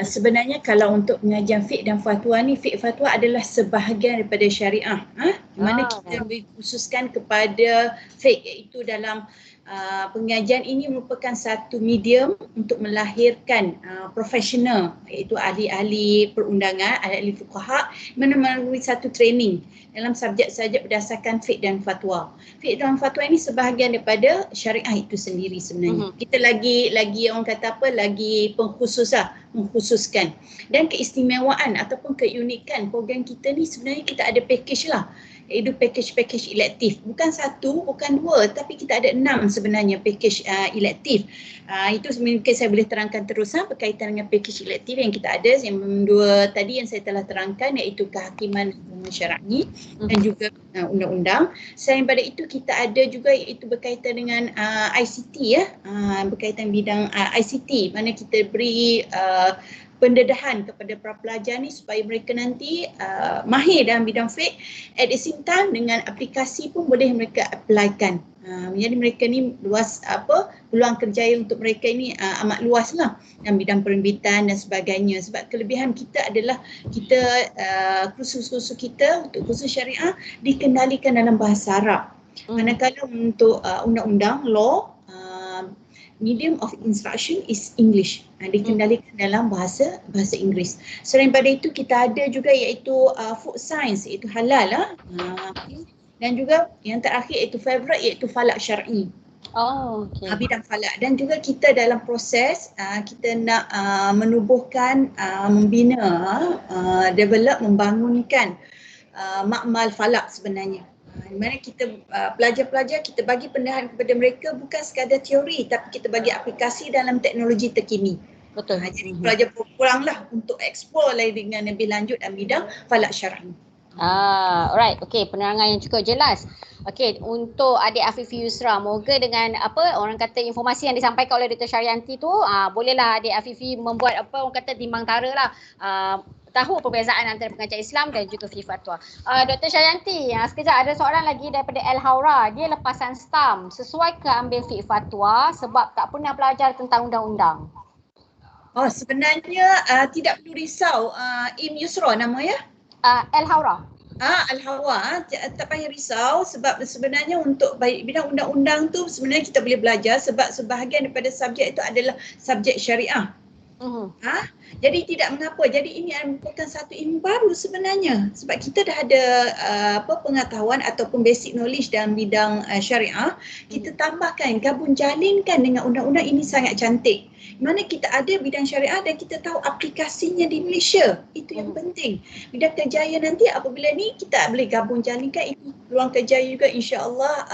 Sebenarnya kalau untuk pengajian fiqh dan fatwa ni, fiqh fatwa adalah sebahagian daripada syariah. Di mana kita khususkan kepada fiqh, iaitu dalam pengajian ini merupakan satu medium untuk melahirkan profesional, iaitu ahli-ahli perundangan, ahli-ahli fuqaha, mana melalui satu training dalam subjek-subjek berdasarkan fiqh dan fatwa. Fiqh dan fatwa ini sebahagian daripada syariah itu sendiri sebenarnya. Kita lagi orang kata apa, lagi mengkhususkan. Dan keistimewaan ataupun keunikan program kita ni sebenarnya kita ada package lah. Iaitu package elektif. Bukan 1, bukan 2, tapi kita ada 6 sebenarnya package elektif. Itu mungkin saya boleh terangkan terus berkaitan dengan package elektif yang kita ada. Yang 2 tadi yang saya telah terangkan iaitu kehakiman hukuman syar'i dan juga undang-undang. Selain pada itu kita ada juga iaitu berkaitan dengan ICT berkaitan bidang ICT, mana kita beri pendedahan kepada para pelajar ni supaya mereka nanti mahir dalam bidang fiqh, at the same time dengan aplikasi pun boleh mereka applykan. Jadi mereka ni luas peluang kerjaya untuk mereka ini amat luas lah dalam bidang penerbitan dan sebagainya. Sebab kelebihan kita adalah kita kursus-kursus kita untuk kursus syariah dikendalikan dalam bahasa Arab. Manakala untuk undang-undang, law, medium of instruction is English. Dikendalikan dalam bahasa Inggeris. Selain pada itu kita ada juga iaitu food science, iaitu halal dan juga yang terakhir iaitu favorite iaitu falak syar'i. Bidang falak. Dan juga kita dalam proses kita nak menubuhkan, membina, develop, membangunkan makmal falak sebenarnya. Di mana kita pelajar-pelajar kita bagi pendedahan kepada mereka bukan sekadar teori tapi kita bagi aplikasi dalam teknologi terkini. Betul. Jadi pelajar berkuranglah untuk explore lagi dengan lebih lanjut dalam bidang falak syar'i. Alright, okay, penerangan yang cukup jelas. Okay, untuk adik Afifi Yusra, moga dengan orang kata informasi yang disampaikan oleh Dr. Syarianti tu, bolehlah adik Afifi membuat orang kata timbang tara lah. Tahu perbezaan antara pengajian Islam dan juga fiqh fatwa. Dr. Syarianti, sekejap ada soalan lagi daripada El Haura. Dia lepasan STAM. Sesuai ke ambil fiqh fatwa sebab tak pernah belajar tentang undang-undang? Sebenarnya tidak perlu risau. Im Yusra nama ya? El Haura. Al-Hawa, tak payah risau sebab sebenarnya untuk bidang undang-undang tu sebenarnya kita boleh belajar sebab sebahagian daripada subjek itu adalah subjek syariah. Jadi tidak mengapa. Jadi ini merupakan satu ilmu baru sebenarnya sebab kita dah ada pengetahuan ataupun basic knowledge dalam bidang syariah. Kita tambahkan, gabung jalinkan dengan undang-undang, ini sangat cantik. Di mana kita ada bidang syariah dan kita tahu aplikasinya di Malaysia. Itu yang penting. Bidang kerjaya nanti apabila ni kita boleh gabung jalinkan, itu peluang kerjaya juga insya-Allah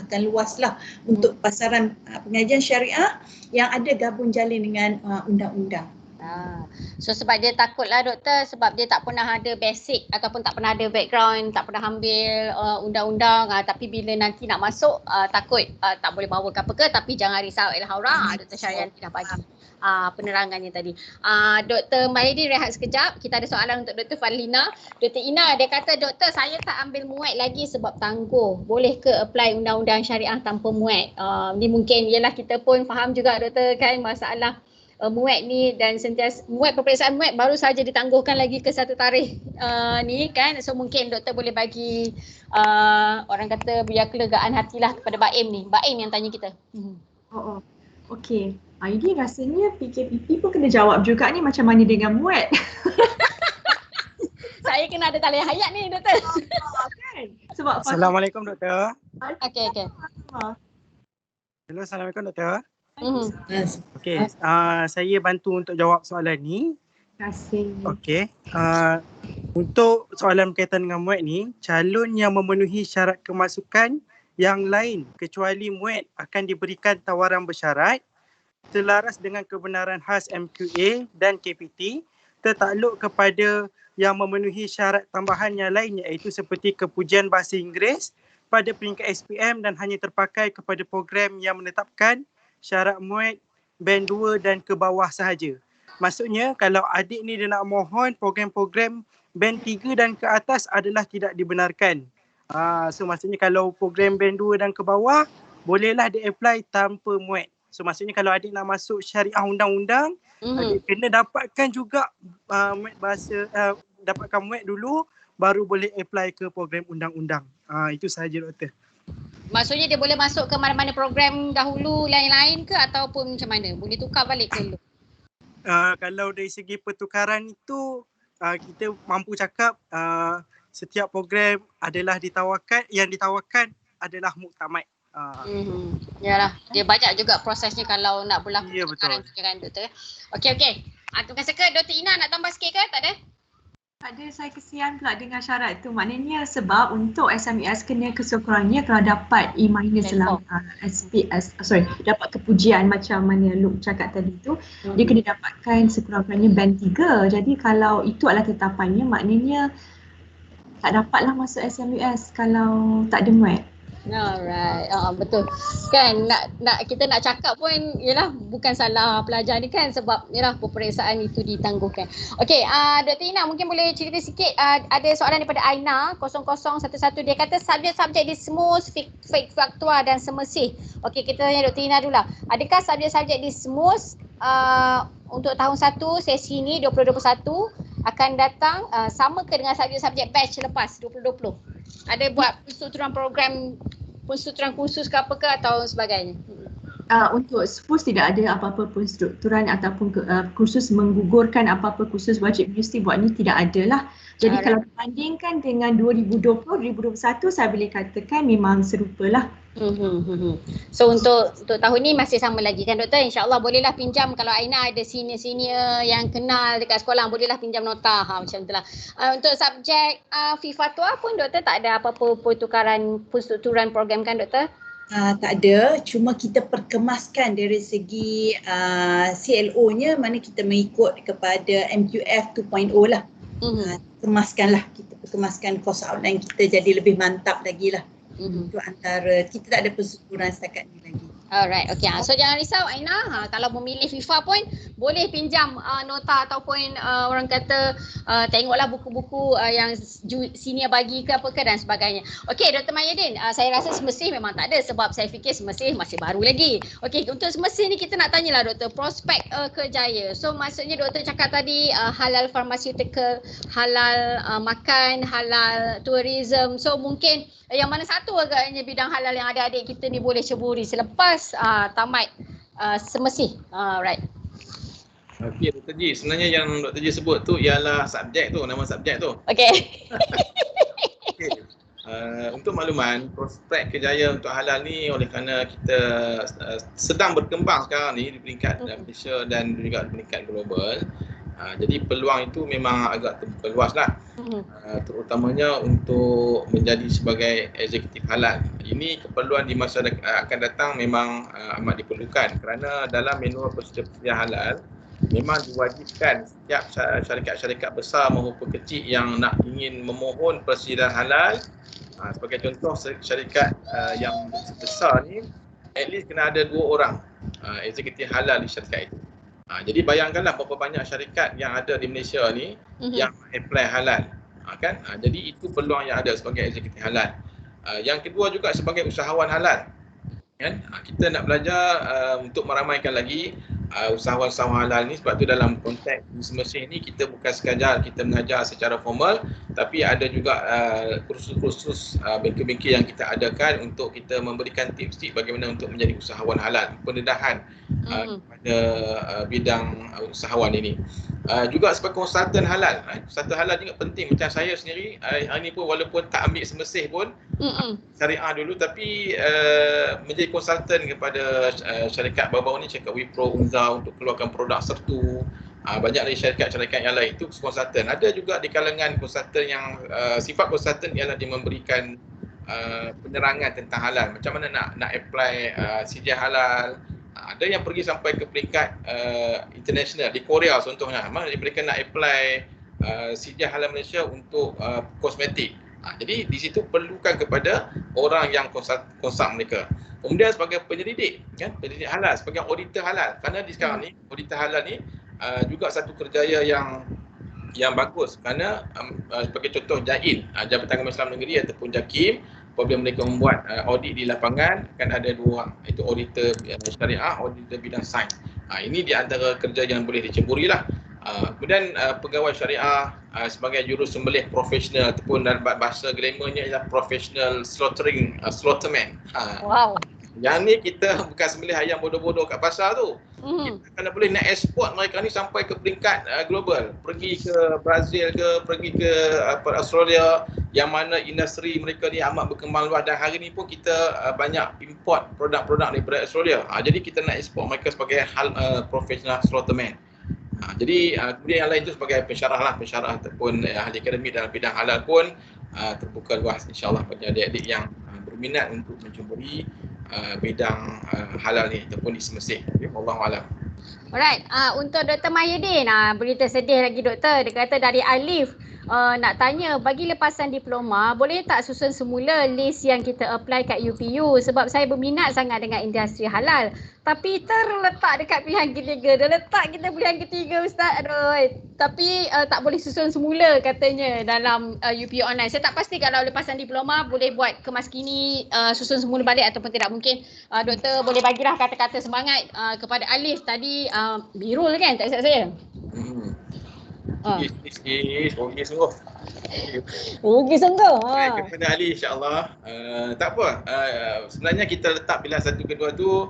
akan luaslah untuk pasaran pengajian syariah yang ada gabung jalin dengan undang-undang. So sebab dia takutlah doktor, sebab dia tak pernah ada basic ataupun tak pernah ada background, tak pernah ambil undang-undang, tapi bila nanti nak masuk takut tak boleh bawa ke apa ke. Tapi jangan risau El Haura, Dr. Syarianti dah bagi. penerangannya tadi. Dr. Mahidin rehat sekejap. Kita ada soalan untuk Dr. Fadlina. Dr. Ina, dia kata, doktor saya tak ambil MUET lagi sebab tangguh. Boleh ke apply undang-undang syariah tanpa MUET? Ni mungkin ialah kita pun faham juga doktor kan masalah MUET ni dan sentiasa peperiksaan MUET baru saja ditangguhkan lagi ke satu tarikh ni kan. So mungkin doktor boleh bagi orang kata biar kelegaan hatilah kepada Baim ni. Baim yang tanya kita. Okey. Ini rasanya PKPP pun kena jawab juga ni macam mana dengan MUET. Saya kena ada talian hayat ni doktor. Kan? Sebab Assalamualaikum doktor. Okey. Hello, Assalamualaikum doktor. Yes. Okey, saya bantu untuk jawab soalan ni. Terima kasih. Okey, untuk soalan berkaitan dengan MUET ni, calon yang memenuhi syarat kemasukan yang lain kecuali MUET akan diberikan tawaran bersyarat selaras dengan kebenaran khas MQA dan KPT tertakluk kepada yang memenuhi syarat tambahan yang lain iaitu seperti kepujian bahasa Inggeris pada peringkat SPM dan hanya terpakai kepada program yang menetapkan syarat MUET band 2 dan ke bawah sahaja. Maksudnya kalau adik ni dia nak mohon program-program band 3 dan ke atas adalah tidak dibenarkan. So maksudnya kalau program band 2 dan ke bawah bolehlah dia apply tanpa MUET. So maksudnya kalau adik nak masuk syariah undang-undang, adik kena dapatkan juga MUET bahasa dapatkan MUET dulu baru boleh apply ke program undang-undang. Itu sahaja doktor. Maksudnya dia boleh masuk ke mana-mana program dahulu lain-lain ke ataupun macam mana? Boleh tukar balik ke dulu? Kalau dari segi pertukaran itu kita mampu cakap setiap program adalah yang ditawarkan adalah muktamad. Yalah, dia banyak juga prosesnya kalau nak berlaku pertukaran kan doktor. Okey. Terima kasih ke Dr. Ina nak tambah sikit ke? Tak ada? Ada, saya kesian pula dengan syarat tu. Maknanya sebab untuk SMES kena kesekurangnya kalau dapat E- selama SPS, dapat kepujian macam mana Luke cakap tadi tu, dia kena dapatkan sekurang-kurangnya band 3. Jadi kalau itu adalah tetapannya, maknanya tak dapatlah masuk SMES kalau tak ada MUET. Alright, betul. Kan kita nak cakap pun ialah bukan salah pelajar ni kan sebab ialah peperiksaan itu ditangguhkan. Okey, Dr. Ina mungkin boleh cerita sikit, ada soalan daripada Aina 0011, dia kata subjek-subjek di SMUS, fake faktua dan semesih. Okey, kita tanya Dr. Ina dulu lah. Adakah subjek-subjek di SMUS untuk tahun 1 sesi ni 2021 akan datang sama ke dengan subjek-subjek batch lepas 2020? Ada buat penstrukturan khusus ke apa ke atau sebagainya? Untuk SPUS tidak ada apa-apa penstrukturan ataupun kursus menggugurkan apa-apa kursus wajib universiti buat ni tidak ada lah. Jadi kalau dibandingkan dengan 2020, 2021 saya boleh katakan memang serupalah. So untuk tahun ni masih sama lagi kan doktor? InsyaAllah bolehlah pinjam kalau Aina ada senior-senior yang kenal dekat sekolah, bolehlah pinjam nota macam itulah. Untuk subjek fatwa pun doktor tak ada apa-apa penstrukturan program kan doktor? Tak ada, cuma kita perkemaskan dari segi CLO-nya, mana kita mengikut kepada MQF 2.0 lah. Kemaskanlah, kita perkemaskan course outline kita jadi lebih mantap lagi lah. Itu antara, kita tak ada persyukuran setakat ni lagi. Alright, okay. So jangan risau Aina, kalau memilih FIFA pun boleh pinjam nota ataupun orang kata tengoklah buku-buku yang senior bagi ke apa ke dan sebagainya. Okey, Dr. Mahidin, saya rasa semesih memang tak ada sebab saya fikir semesih masih baru lagi. Okey, untuk semesih ni kita nak tanyalah doktor, prospek kerjaya. So maksudnya doktor cakap tadi halal pharmaceutical, halal makan, halal tourism. So mungkin yang mana satu agaknya bidang halal yang adik-adik kita ni boleh ceburi selepas tamat semesih. Right. Okey Dr. Ji, sebenarnya yang Dr. Ji sebut tu ialah subjek tu, nama subjek tu. Okey. Okay. Untuk makluman, prospek kerjaya untuk halal ni oleh kerana kita sedang berkembang sekarang ni di peringkat Malaysia dan juga di peringkat global. Jadi peluang itu memang agak terpeluas lah, terutamanya untuk menjadi sebagai eksekutif halal. Ini keperluan di masa akan datang memang amat diperlukan kerana dalam manual persedia halal memang diwajibkan setiap syarikat-syarikat besar maupun kecil yang nak ingin memohon persediaan halal, sebagai contoh syarikat yang besar ni at least kena ada 2 orang eksekutif halal di syarikat itu. Jadi bayangkanlah berapa banyak syarikat yang ada di Malaysia ni yang apply halal. Kan? Jadi itu peluang yang ada sebagai eksekutif halal. Yang kedua juga sebagai usahawan halal. Kan? Kita nak belajar untuk meramaikan lagi usahawan-usahawan halal ni, sebab tu dalam konteks semestinya ni kita bukan sekadar kita mengajar secara formal, tapi ada juga kursus-kursus bengkel-bengkel yang kita adakan untuk kita memberikan tips-tips bagaimana untuk menjadi usahawan halal, pendedahan pada bidang usahawan ini. Juga sebagai konsultan halal. Konsultan halal juga penting. Macam saya sendiri hari ni pun walaupun tak ambil semesih pun syariah dulu, tapi menjadi konsultan kepada syarikat baru-baru ni, syarikat Wipro, Unza untuk keluarkan produk sertu. Banyak lagi syarikat-syarikat yang lain itu konsultan. Ada juga di kalangan konsultan yang sifat konsultan ialah dia memberikan penerangan tentang halal. Macam mana nak apply sijil halal. Ada yang pergi sampai ke peringkat international di Korea contohnya. Mereka nak apply sijil halal Malaysia untuk kosmetik. Jadi di situ perlukan kepada orang yang konsult mereka. Kemudian sebagai penyelidik, kan, penyelidik halal, sebagai auditor halal. Kerana di sekarang ni auditor halal ni juga satu kerjaya yang bagus. Kerana sebagai contoh JAIN, Jabatan Agama Islam Negeri ataupun JAKIM, apabila mereka membuat audit di lapangan, akan ada dua orang, itu auditor syariah, auditor bidang sains. Ini di antara kerja yang boleh diceburi lah. Kemudian pegawai syariah sebagai jurus sembelih profesional, ataupun dalam bahasa glamournya ialah professional slaughterman. Wow. Yang ni kita bukan sembelih ayam bodoh-bodoh kat pasar tu. Kita kena boleh nak eksport mereka ni sampai ke peringkat global. Pergi ke Brazil ke, pergi ke Australia, yang mana industri mereka ni amat berkembang luas, dan hari ni pun kita banyak import produk-produk daripada Australia. Jadi kita nak eksport mereka sebagai professional slaughterman. Jadi kemudian yang lain tu sebagai pensyarah ataupun ahli akademik dalam bidang halal pun terbuka luas insya-Allah bagi adik-adik yang berminat untuk mencuburi bidang halal ni ataupun di semesih. Wallahualam. Alright, untuk Dr. Mahyudin, berita sedih lagi doktor. Dia kata dari Alif, nak tanya, bagi lepasan diploma, boleh tak susun semula list yang kita apply kat UPU? Sebab saya berminat sangat dengan industri halal. Tapi terletak dekat pilihan ketiga. Dah letak kita pilihan ketiga Ustaz. Aduh. Tapi tak boleh susun semula katanya dalam UPU online. Saya tak pasti kalau lepasan diploma boleh buat kemas kini, susun semula balik ataupun tidak. Mungkin doktor boleh bagilah kata-kata semangat kepada Alif tadi. Birul kan, tak silap saya? Okey sungguh. Okey sungguh. Kepada Ali insya-Allah. Tak apa. Sebenarnya kita letak pilihan satu kedua tu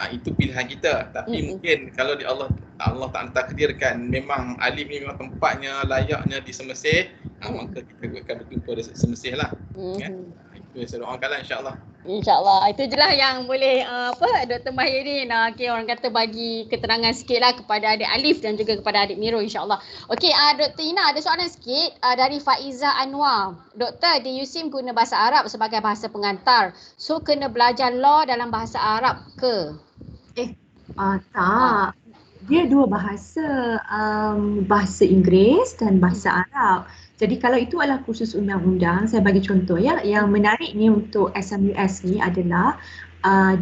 itu pilihan kita. Tapi mungkin kalau di Allah tak takdirkan memang Ali ni memang tempatnya, layaknya di semesih, maka kita akan berjumpa di semesih lah. Kan? Itu saya doakanlah insya-Allah. InsyaAllah. Itu je lah yang boleh Dr. Mahyudin orang kata bagi keterangan sikit lah kepada adik Alif dan juga kepada adik Miro insyaAllah. Okey, Dr. Ina ada soalan sikit dari Faiza Anwar. Doktor, di USIM guna bahasa Arab sebagai bahasa pengantar. So kena belajar law dalam bahasa Arab ke? Tak. Dia dua bahasa, bahasa Inggeris dan bahasa Arab. Jadi kalau itu adalah kursus undang-undang, saya bagi contoh ya, yang menarik ni untuk SMUS ni adalah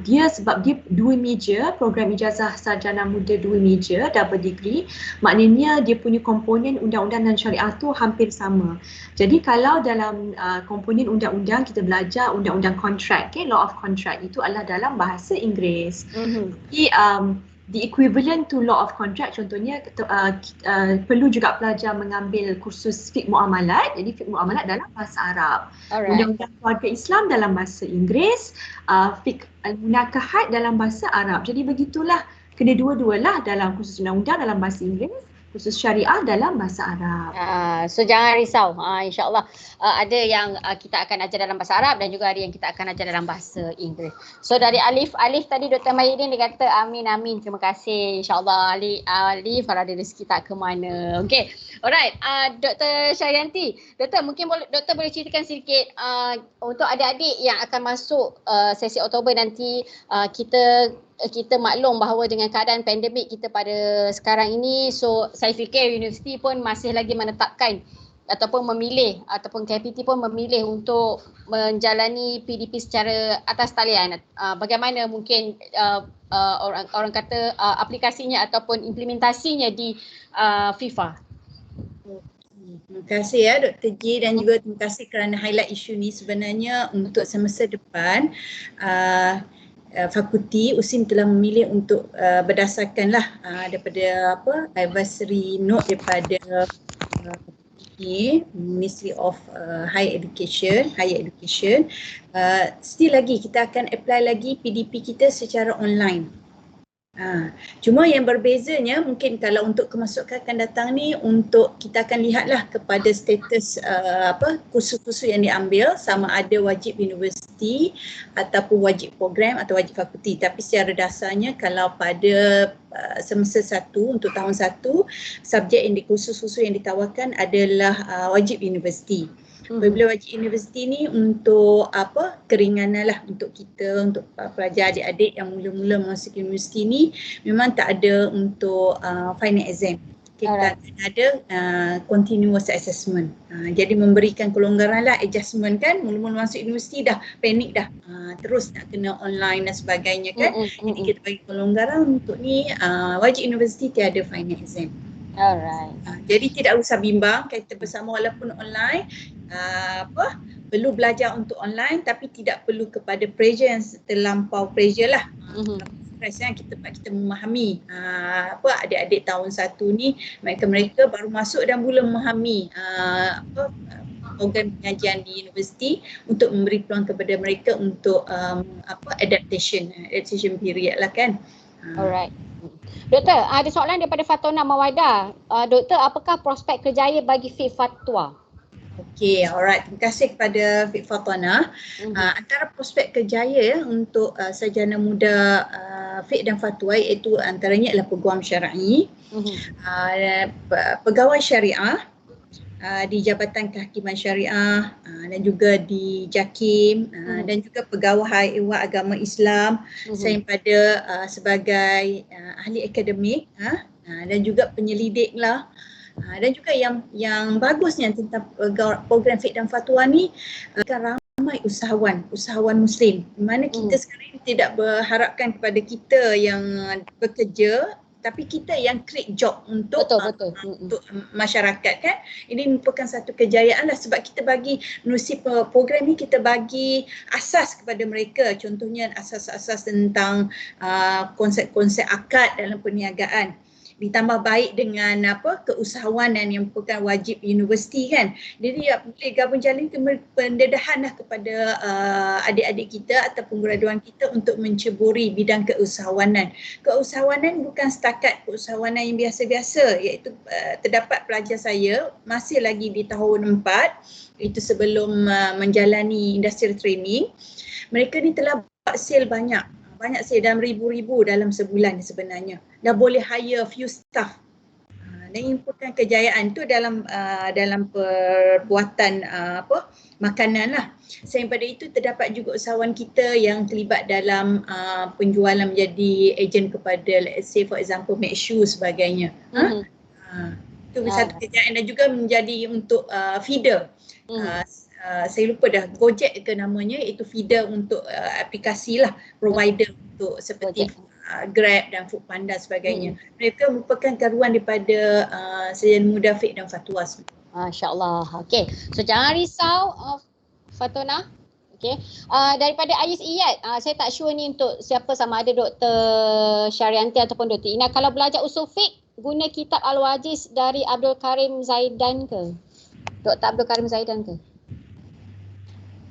dia sebab dia dua meja, program ijazah sarjana muda dua meja, double degree, maknanya dia punya komponen undang-undang dan syariah tu hampir sama. Jadi kalau dalam komponen undang-undang kita belajar undang-undang kontrak, law of contract, itu adalah dalam bahasa Inggeris. Jadi the equivalent to law of contract contohnya perlu juga pelajar mengambil kursus fiqh muamalat. Jadi fiqh muamalat dalam bahasa Arab. Undang-undang keluarga Islam dalam bahasa Inggeris, fiqh al-munakahat dalam bahasa Arab. Jadi begitulah, kena dua-dualah dalam kursus undang-undang dalam bahasa Inggeris, khusus syariah dalam bahasa Arab. So jangan risau, insyaAllah ada yang kita akan ajar dalam bahasa Arab dan juga ada yang kita akan ajar dalam bahasa Inggeris. So dari Alif tadi Dr. Mahyudin dia kata amin, terima kasih, insyaAllah Alif kalau ada rezeki tak ke mana. Okay, alright, Dr. Syarianti, Doktor mungkin Doktor boleh ceritakan sedikit untuk adik-adik yang akan masuk sesi Oktober nanti. Kita maklum bahawa dengan keadaan pandemik kita pada sekarang ini, so saya fikir universiti pun masih lagi menetapkan ataupun memilih, ataupun KPT pun memilih untuk menjalani PDP secara atas talian. Bagaimana mungkin orang kata aplikasinya ataupun implementasinya di FIFA? Terima kasih ya Dr. G dan juga terima kasih kerana highlight isu ni. Sebenarnya untuk semester depan fakulti USIM telah memilih untuk berdasarkanlah daripada advisory note daripada Ministry of Higher Education, still lagi kita akan apply lagi PDP kita secara online. Cuma yang berbezanya mungkin kalau untuk kemasukan akan datang ni, untuk kita akan lihatlah kepada status kursus-kursus yang diambil, sama ada wajib universiti ataupun wajib program atau wajib fakulti. Tapi secara dasarnya kalau pada semester 1 untuk tahun 1, subjek yang kursus-kursus yang ditawarkan adalah wajib universiti. Apabila wajib universiti ni untuk keringanan lah untuk kita, untuk pelajar adik-adik yang mula-mula masuk universiti ni, memang tak ada untuk final exam. Kita akan ada continuous assessment. Jadi memberikan kelonggaran lah, adjustment kan, mula-mula masuk universiti dah panik dah, terus nak kena online dan sebagainya kan. Jadi kita bagi kelonggaran untuk ni, wajib universiti tiada final exam. Alright. Jadi tidak usah bimbang, kita bersama walaupun online, perlu belajar untuk online tapi tidak perlu kepada pressure yang terlampau pressure lah. Stress kan, kita memahami adik-adik tahun 1 ni, mereka baru masuk dan mula memahami program pengajian di universiti untuk memberi peluang kepada mereka untuk adaptation period lah kan. Alright. Doktor, ada soalan daripada Fatona Mawada. Doktor, apakah prospek kerjaya bagi Fiqh Fatwa? Okey, alright. Terima kasih kepada Fiqh Fatona. Antara prospek kerjaya untuk sarjana muda Fiqh dan Fatwa iaitu antaranya adalah peguam syar'i, pegawai syariah di Jabatan Kehakiman Syariah dan juga di JAKIM dan juga pegawai Ihwal Agama Islam pada sebagai ahli akademik dan juga penyelidik lah. Dan juga yang bagusnya tentang program Fiqh dan Fatwa ni, ramai usahawan Muslim, di mana kita sekarang tidak berharapkan kepada kita yang bekerja, tapi kita yang create job untuk untuk masyarakat kan. Ini merupakan satu kejayaan lah, sebab kita bagi menerusi program ni, kita bagi asas kepada mereka, contohnya asas-asas tentang konsep-konsep akad dalam perniagaan, ditambah baik dengan keusahawanan yang merupakan wajib universiti kan. Jadi boleh gabung jalin pendedahan lah kepada adik-adik kita ataupun graduan kita untuk menceburi bidang keusahawanan. Keusahawanan bukan setakat keusahawanan yang biasa-biasa, iaitu terdapat pelajar saya masih lagi di tahun 4, itu sebelum menjalani industri training. Mereka ni telah buat sale banyak sale dalam ribu-ribu dalam sebulan sebenarnya. Dah boleh hire few staff. Dan ini merupakan kejayaan tu dalam perbuatan makanan lah. Selain pada itu, terdapat juga usahawan kita yang terlibat dalam penjualan menjadi ejen kepada, let's say for example, make shoe sebagainya. Itu satu kejayaan, dan juga menjadi untuk feeder. Saya lupa dah, Gojek ke namanya, itu feeder untuk aplikasi lah, provider untuk seperti Grab dan Foodpanda sebagainya. Mereka merupakan karuan daripada sarjana muda Fiqh dan Fatwa. Masya-Allah. Okey. So jangan risau Fatona. Okey. Daripada Ais Iyad, saya tak sure ni untuk siapa, sama ada Dr. Syarianti ataupun Dr. Ina. Kalau belajar usul fiqh, guna kitab Al-Wajiz dari Abdul Karim Zaidan ke? Dr. Abdul Karim Zaidan ke?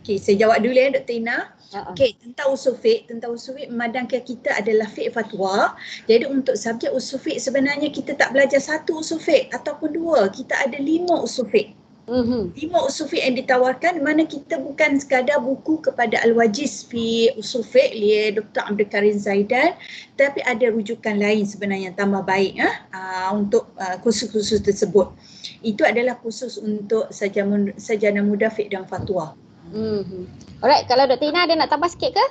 Okey, saya jawab dulu ya Dr. Ina. Okey, tentang usul fiqh memandangkan kita adalah fiqh fatwa. Jadi untuk subjek usul fiqh sebenarnya kita tak belajar satu usul fiqh ataupun dua, kita ada 5 usul fiqh. 5 usul fiqh yang ditawarkan, mana kita bukan sekadar buku kepada Al-Wajiz fi usul fiqh oleh Dr. Abdul Karim Zaidan, tapi ada rujukan lain sebenarnya tambah baik untuk kursus-kursus tersebut. Itu adalah khusus untuk sarjana muda fiqh dan fatwa. Alright, kalau Dr. Ina ada nak tambah sikit ke?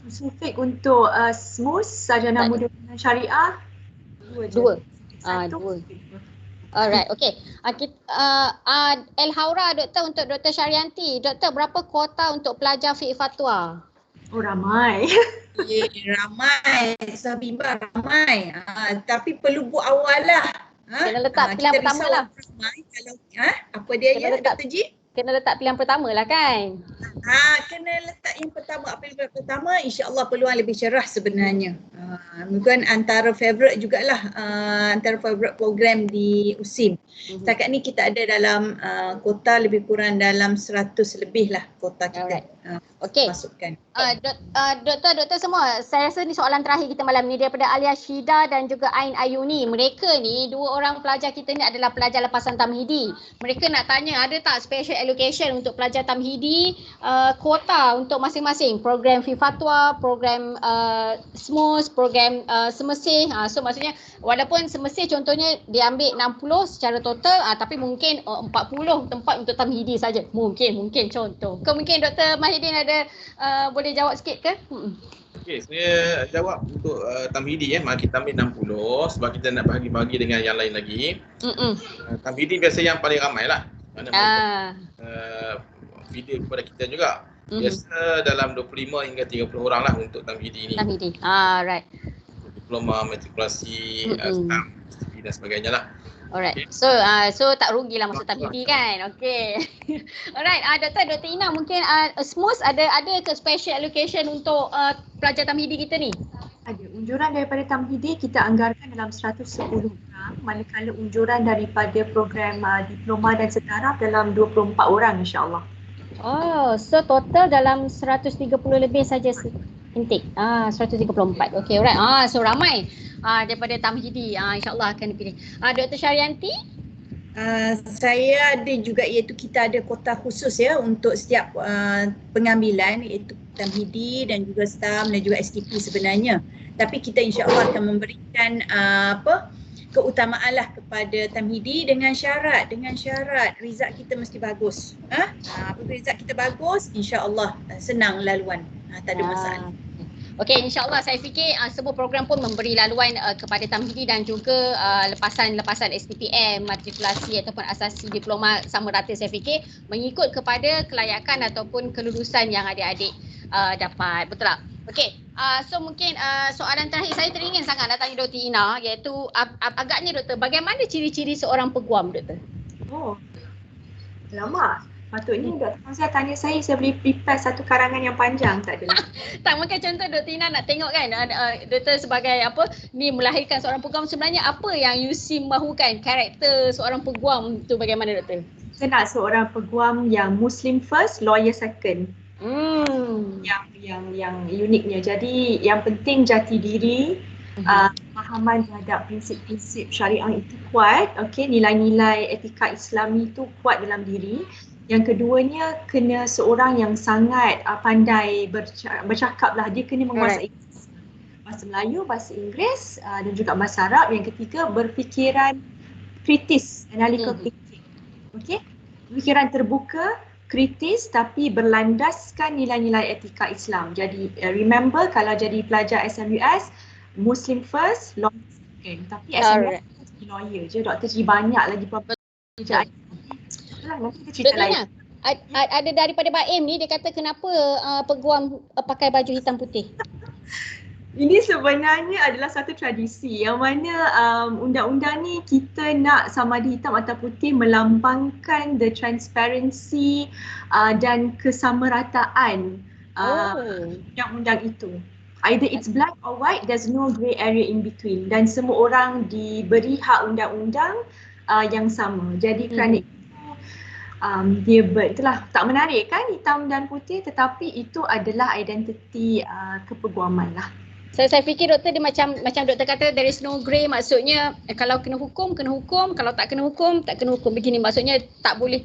Usul fiqh untuk SMUS, sarjana muda syariah, 2 je. 2. Satu. 2. Alright, okey. El Haura doktor, untuk Dr. Syarianti. Doktor, berapa kuota untuk pelajar fiqh fatwa? Oh, ramai. Ramai, Sabimba ramai. Tapi perlu buat awal lah. Kena letak pilihan Kita pertama risau lah. ramai kalau apa dia Kena ya letak- Dr. G? Kena letak pilihan pertama lah kan. Kena letak yang pertama. Apa yang pertama, insya-Allah peluang lebih cerah sebenarnya. Mungkin antara favourite jugalah, antara favourite program di USIM. Setakat ni kita ada dalam kota lebih kurang dalam 100 lebih lah kota kita. Okey. Masukkan. Doktor semua, saya rasa ni soalan terakhir kita malam ni daripada Alia Shida dan juga Ain Ayuni. Mereka ni, dua orang pelajar kita ni adalah pelajar lepasan Tamhidi. Mereka nak tanya, ada tak special allocation untuk pelajar Tamhidi, kuota untuk masing-masing? Program Fifatwa, program SMUS, program semesih. So maksudnya, walaupun semesih contohnya diambil 60 secara total, tapi mungkin 40 tempat untuk Tamhidi saja. Mungkin contoh. Mungkin Dr. Mahidin ada boleh jawab sikit ke? Okey, saya jawab untuk Tamhidi kita ambil 60 sebab kita nak bahagi-bahagi dengan yang lain lagi. Tamhidi biasa yang paling ramai lah. Mana video kepada kita juga. Biasa dalam 25 hingga 30 orang lah untuk Tamhidi ni. Tamhidi. Right. Diploma, matrikulasi, stamp, dan sebagainya lah. Alright. So tak rugilah masuk Tamhidi kan. Okey. Alright, Dr. Ina mungkin SMUS ada ke special allocation untuk pelajar Tamhidi kita ni? Ada. Unjuran daripada Tamhidi kita anggarkan dalam 110 orang, manakala unjuran daripada program diploma dan setaraf dalam 24 orang insya-Allah. Oh, so total dalam 130 lebih saja intake. 134. Okey, alright. So ramai daripada Tamhidi. InsyaAllah akan dipilih. Dr. Syarianti? Saya ada juga, iaitu kita ada kota khusus ya untuk setiap pengambilan, iaitu Tamhidi dan juga STAM dan juga STP sebenarnya. Tapi kita insya-Allah akan memberikan keutamaan lah kepada Tamhidi dengan syarat result kita mesti bagus. Apabila result kita bagus, insya-Allah senang laluan. Tak ada masalah. Okey, insya-Allah saya fikir semua program pun memberi laluan kepada Tamhidi dan juga lepasan STPM, matrikulasi ataupun asasi diploma sama rata saya fikir mengikut kepada kelayakan ataupun kelulusan yang adik-adik dapat. Betul tak? Okey, so mungkin soalan terakhir saya teringin sangat nak tanya Dr. Ina, iaitu agaknya doktor, bagaimana ciri-ciri seorang peguam doktor? Oh, lama. Patutnya Dr. Fazia tanya saya boleh prepare satu karangan yang panjang, tak adalah. Tak, mungkin contoh Dr. Ina nak tengok kan, doktor sebagai ni melahirkan seorang peguam, sebenarnya apa yang USIM mahukan karakter seorang peguam tu bagaimana doktor? Saya nak seorang peguam yang Muslim first, lawyer second. Yang uniknya. Jadi yang penting jati diri, pemahaman terhadap prinsip-prinsip syariah itu kuat, nilai-nilai etika Islami itu kuat dalam diri. Yang keduanya kena seorang yang sangat pandai bercakap lah, dia kena menguasai bahasa Melayu, bahasa Inggeris dan juga bahasa Arab. Yang ketiga berfikiran kritis, analytical thinking. Fikiran terbuka, kritis tapi berlandaskan nilai-nilai etika Islam. Jadi remember kalau jadi pelajar SMUS, Muslim first, lawyer second. Tapi SMUS lawyer je, Dr. G banyak lagi pekerjaan. Nanti kita cerita lain. Ada daripada Baim ni, dia kata kenapa peguam pakai baju hitam putih? Ini sebenarnya adalah satu tradisi yang mana undang-undang ni kita nak sama ada hitam atau putih melambangkan the transparency dan kesamarataan undang-undang itu. Either it's black or white, there's no grey area in between dan semua orang diberi hak undang-undang yang sama. Jadi kerana itu dia itulah tak menarik kan hitam dan putih, tetapi itu adalah identiti kepeguaman lah. Saya fikir doktor dia macam doktor kata there is no grey, maksudnya kalau kena hukum, kalau tak kena hukum, tak kena hukum. Begini maksudnya tak boleh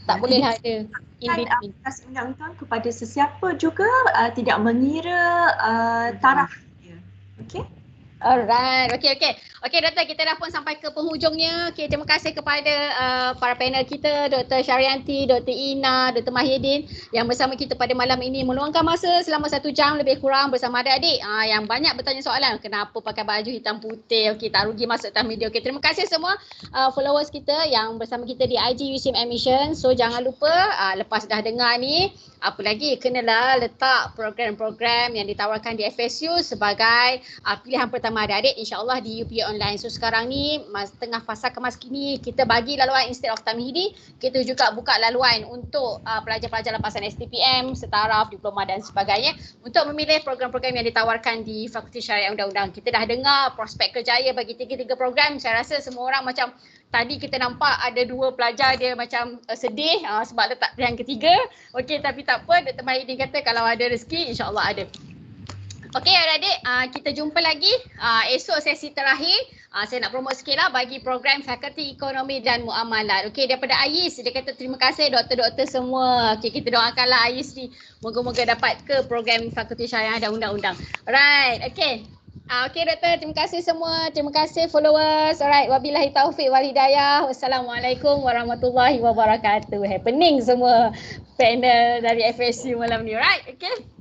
lah ada in between. Undang-undang kepada sesiapa juga tidak mengira taraf dia. Okey? Alright, okey Doktor, kita dah pun sampai ke penghujungnya. Okey, terima kasih kepada para panel kita, Dr. Syarianti, Dr. Ina, Dr. Mahidin yang bersama kita pada malam ini meluangkan masa selama 1 jam lebih kurang bersama adik-adik yang banyak bertanya soalan, kenapa pakai baju hitam putih, okey tak rugi masuk dalam video. Okey, terima kasih semua followers kita yang bersama kita di IG USIM Admission. So jangan lupa lepas dah dengar ni, apa lagi, kenalah letak program-program yang ditawarkan di FSU sebagai pilihan pertama adik-adik, insyaAllah di UPA Online. So sekarang ni tengah fasa kemas kini, kita bagi laluan instead of tamhidi, kita juga buka laluan untuk pelajar-pelajar lepasan STPM, setaraf, diploma dan sebagainya untuk memilih program-program yang ditawarkan di Fakulti Syariah Undang-Undang. Kita dah dengar prospek kerjaya bagi tiga program. Saya rasa semua orang macam tadi kita nampak ada 2 pelajar dia macam sedih sebab letak pilihan ketiga. Okey, tapi tak apa, Dr. Mahidin kata kalau ada rezeki insyaAllah ada. Okey adik-adik, kita jumpa lagi esok sesi terakhir. Saya nak promote sikit lah bagi program Fakulti Ekonomi dan Muamalat. Okey, daripada AIS, dia kata terima kasih doktor-doktor semua. Okey, kita doakanlah AIS ni moga-moga dapat ke program Fakulti Syariah dan Undang-Undang. Alright, okey. Okey doktor, terima kasih semua. Terima kasih followers. Alright, wabillahi taufik wal hidayah. Wassalamualaikum warahmatullahi wabarakatuh. Happening semua panel dari FSU malam ni. Alright, okey.